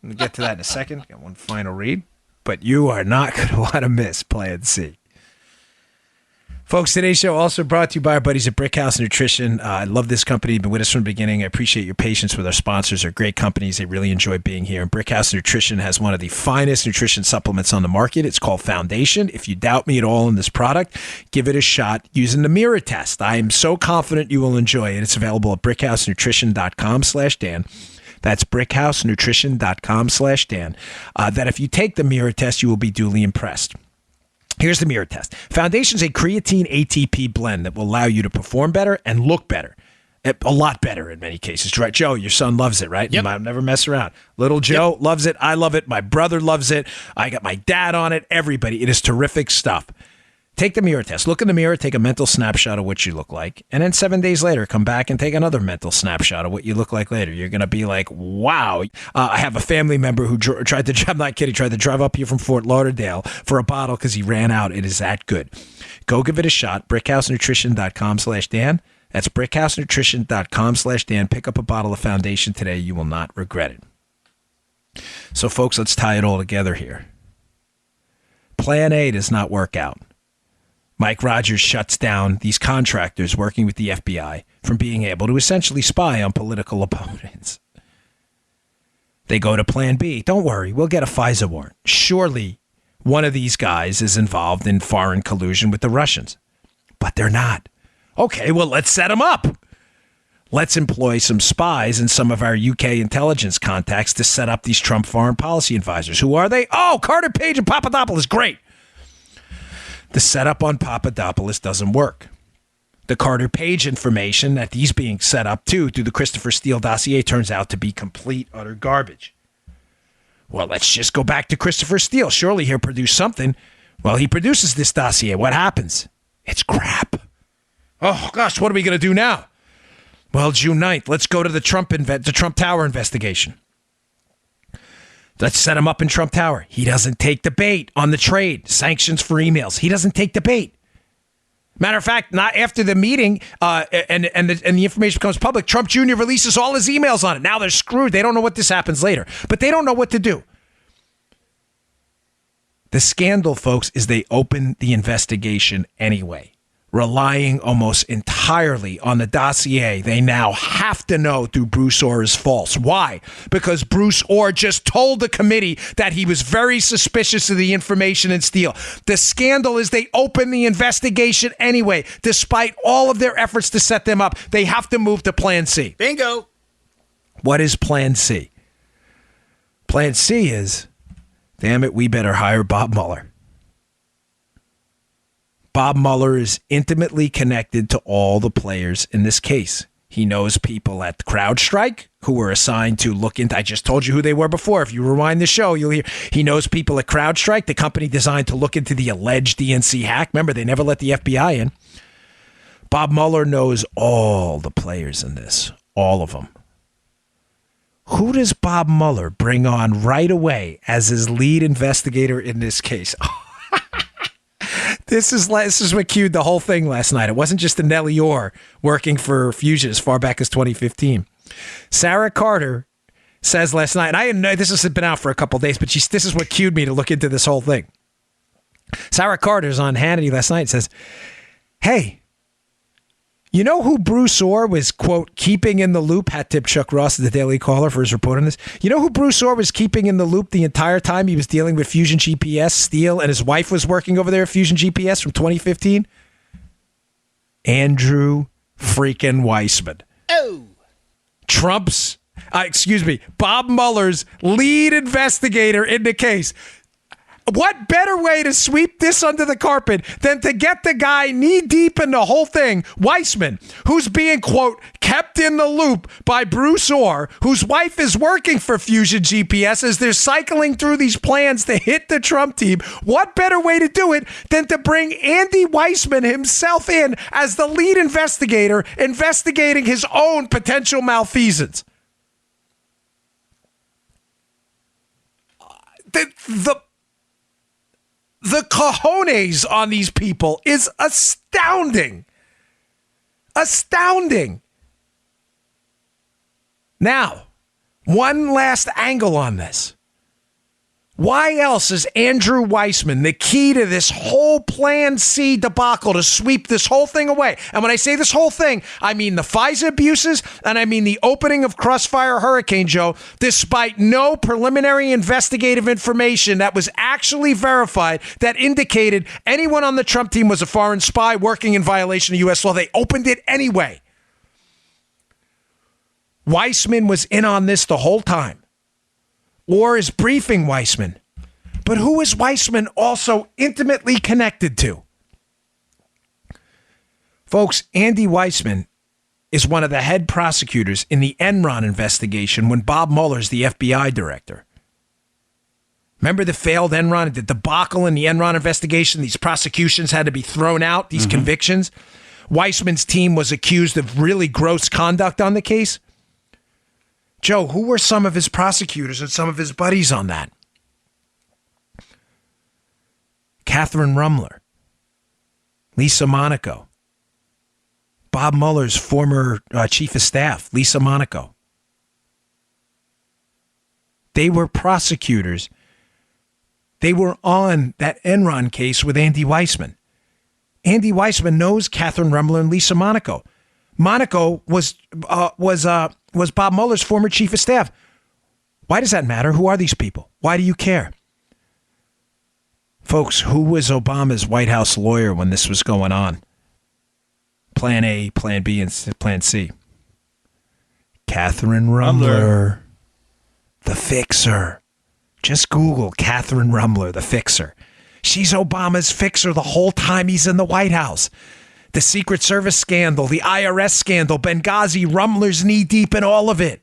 We'll get to that in a second. Got one final read. But you are not going to want to miss Plan C. Folks, today's show also brought to you by our buddies at Brickhouse Nutrition. I love this company. Been with us from the beginning. I appreciate your patience with our sponsors. They're great companies. They really enjoy being here. And Brickhouse Nutrition has one of the finest nutrition supplements on the market. It's called Foundation. If you doubt me at all in this product, give it a shot using the mirror test. I am so confident you will enjoy it. It's available at brickhousenutrition.com/Dan. That's brickhousenutrition.com/Dan. That if you take the mirror test, you will be duly impressed. Here's the mirror test. Foundation's a creatine ATP blend that will allow you to perform better and look better. A lot better in many cases. Right, Joe, your son loves it, right? Yep. I'll never mess around. Little Joe loves it. I love it. My brother loves it. I got my dad on it. Everybody. It is terrific stuff. Take the mirror test. Look in the mirror, take a mental snapshot of what you look like, and then 7 days later, come back and take another mental snapshot of what you look like later. You're going to be like, wow. I have a family member who tried to, I'm not kidding, tried to drive up here from Fort Lauderdale for a bottle because he ran out. It is that good. Go give it a shot. brickhousenutrition.com/Dan. That's brickhousenutrition.com/Dan. Pick up a bottle of Foundation today. You will not regret it. So, folks, let's tie it all together here. Plan A does not work out. Mike Rogers shuts down these contractors working with the FBI from being able to essentially spy on political opponents. They go to Plan B. Don't worry, we'll get a FISA warrant. Surely one of these guys is involved in foreign collusion with the Russians. But they're not. Okay, well, let's set them up. Let's employ some spies and some of our UK intelligence contacts to set up these Trump foreign policy advisors. Who are they? Oh, Carter Page and Papadopoulos. Great. The setup on Papadopoulos doesn't work. The Carter Page information that he's being set up to through the Christopher Steele dossier turns out to be complete, utter garbage. Well, let's just go back to Christopher Steele. Surely he'll produce something. Well, he produces this dossier. What happens? It's crap. Oh, gosh, what are we going to do now? Well, June 9th, let's go to the Trump Tower investigation. Let's set him up in Trump Tower. He doesn't take the bait on the trade, sanctions for emails. He doesn't take the bait. Matter of fact, not after the meeting and the information becomes public, Trump Jr. releases all his emails on it. Now they're screwed. They don't know what this happens later, but they don't know what to do. The scandal, folks, is they open the investigation anyway, relying almost entirely on the dossier they now have to know through Bruce Orr is false. Why? Because Bruce Orr just told the committee that he was very suspicious of the information in Steele. The scandal is they open the investigation anyway. Despite all of their efforts to set them up, they have to move to Plan C. Bingo. What is Plan C? Plan C is, damn it, we better hire Bob Mueller. Bob Mueller is intimately connected to all the players in this case. He knows people at CrowdStrike who were assigned to look into. I just told you who they were before. If you rewind the show, you'll hear. He knows people at CrowdStrike, the company designed to look into the alleged DNC hack. Remember, they never let the FBI in. Bob Mueller knows all the players in this, all of them. Who does Bob Mueller bring on right away as his lead investigator in this case? This is what cued the whole thing last night. It wasn't just the Nellie Orr working for Fusion as far back as 2015. Sarah Carter says last night, and I didn't know this has been out for a couple of days, but this is what cued me to look into this whole thing. Sarah Carter's on Hannity last night and says, hey, you know who Bruce Orr was, quote, keeping in the loop? Hat tip Chuck Ross at the Daily Caller for his report on this. You know who Bruce Orr was keeping in the loop the entire time he was dealing with Fusion GPS, Steele, and his wife was working over there at Fusion GPS from 2015? Andrew freaking Weissman. Oh. Bob Mueller's lead investigator in the case. What better way to sweep this under the carpet than to get the guy knee deep in the whole thing, Weissman, who's being, quote, kept in the loop by Bruce Orr, whose wife is working for Fusion GPS as they're cycling through these plans to hit the Trump team. What better way to do it than to bring Andy Weissman himself in as the lead investigator investigating his own potential malfeasance? The cojones on these people is astounding. Astounding. Now, one last angle on this. Why else is Andrew Weissman the key to this whole Plan C debacle to sweep this whole thing away? And when I say this whole thing, I mean the FISA abuses and I mean the opening of Crossfire Hurricane, Joe, despite no preliminary investigative information that was actually verified that indicated anyone on the Trump team was a foreign spy working in violation of U.S. law. They opened it anyway. Weissman was in on this the whole time. Or is briefing Weissman. But who is Weissman also intimately connected to? Folks, Andy Weissman is one of the head prosecutors in the Enron investigation when Bob Mueller's the FBI director. Remember the failed Enron, the debacle in the Enron investigation? These prosecutions had to be thrown out, these convictions. Weissman's team was accused of really gross conduct on the case. Joe, who were some of his prosecutors and some of his buddies on that? Catherine Rumler, Lisa Monaco, Bob Mueller's former chief of staff, Lisa Monaco. They were prosecutors. They were on that Enron case with Andy Weissman. Andy Weissman knows Catherine Rumler and Lisa Monaco. Monaco was Bob Mueller's former chief of staff. Why does that matter? Who are these people? Why do you care? Folks, who was Obama's White House lawyer when this was going on? Plan A, Plan B, and Plan C. Catherine Rumler, the fixer. Just Google Catherine Rumler, the fixer. She's Obama's fixer the whole time he's in the White House. The Secret Service scandal, the IRS scandal, Benghazi, Rumler's knee deep in all of it.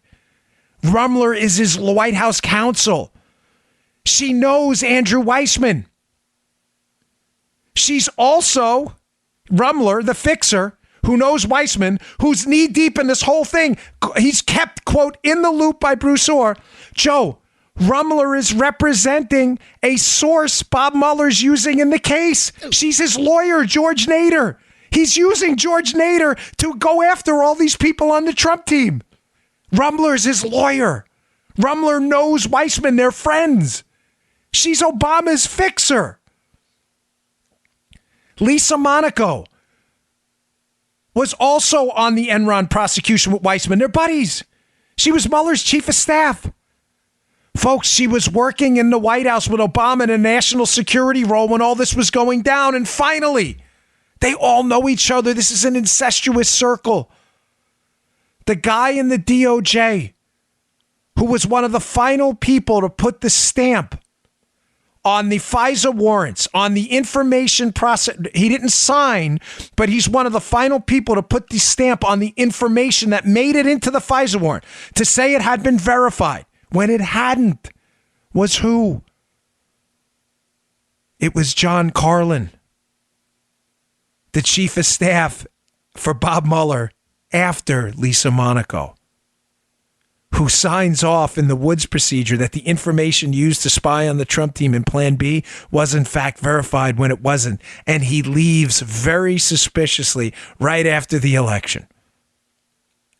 Rumler is his White House counsel. She knows Andrew Weissman. She's also Rumler, the fixer, who knows Weissman, who's knee deep in this whole thing. He's kept, quote, in the loop by Bruce Orr. Joe, Rumler is representing a source Bob Mueller's using in the case. She's his lawyer, George Nader. He's using George Nader to go after all these people on the Trump team. Rumler's his lawyer. Rumler knows Weissman. They're friends. She's Obama's fixer. Lisa Monaco was also on the Enron prosecution with Weissman. They're buddies. She was Mueller's chief of staff. Folks, she was working in the White House with Obama in a national security role when all this was going down. And finally, they all know each other. This is an incestuous circle. The guy in the DOJ who was one of the final people to put the stamp on the FISA warrants, on the information process. He didn't sign, but he's one of the final people to put the stamp on the information that made it into the FISA warrant, to say it had been verified when it hadn't. Was who? It was John Carlin, the chief of staff for Bob Mueller after Lisa Monaco, who signs off in the Woods procedure that the information used to spy on the Trump team in Plan B was in fact verified when it wasn't. And he leaves very suspiciously right after the election,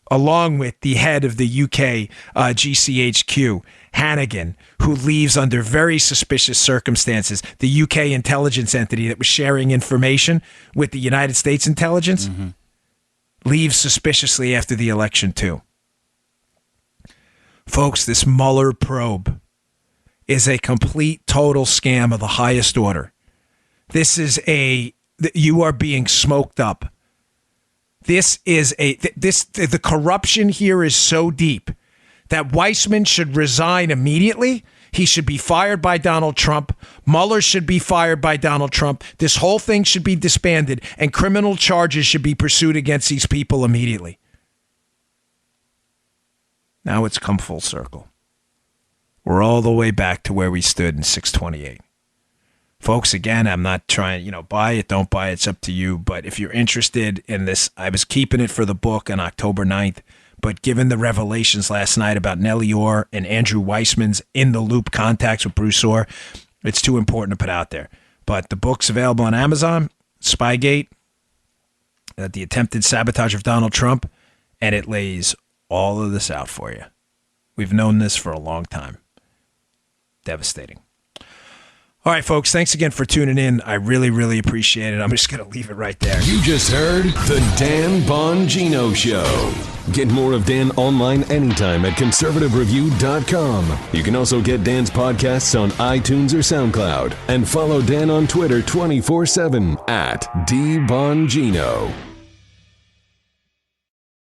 along with the head of the UK GCHQ, Hannigan, who leaves under very suspicious circumstances. The UK intelligence entity that was sharing information with the United States intelligence leaves suspiciously after the election too. Folks, this Mueller probe is a complete, total scam of the highest order. This is you are being smoked up. The corruption here is so deep that Weissman should resign immediately. He should be fired by Donald Trump. Mueller should be fired by Donald Trump. This whole thing should be disbanded, and criminal charges should be pursued against these people immediately. Now it's come full circle. We're all the way back to where we stood in 628. Folks, again, I'm not trying, buy it, don't buy it, it's up to you. But if you're interested in this, I was keeping it for the book on October 9th. But given the revelations last night about Nellie Orr and Andrew Weissman's in-the-loop contacts with Bruce Orr, it's too important to put out there. But the book's available on Amazon, Spygate, the attempted sabotage of Donald Trump, and it lays all of this out for you. We've known this for a long time. Devastating. All right, folks, thanks again for tuning in. I really, really appreciate it. I'm just going to leave it right there. You just heard The Dan Bongino Show. Get more of Dan online anytime at conservativereview.com. You can also get Dan's podcasts on iTunes or SoundCloud. And follow Dan on Twitter 24/7 at DBongino.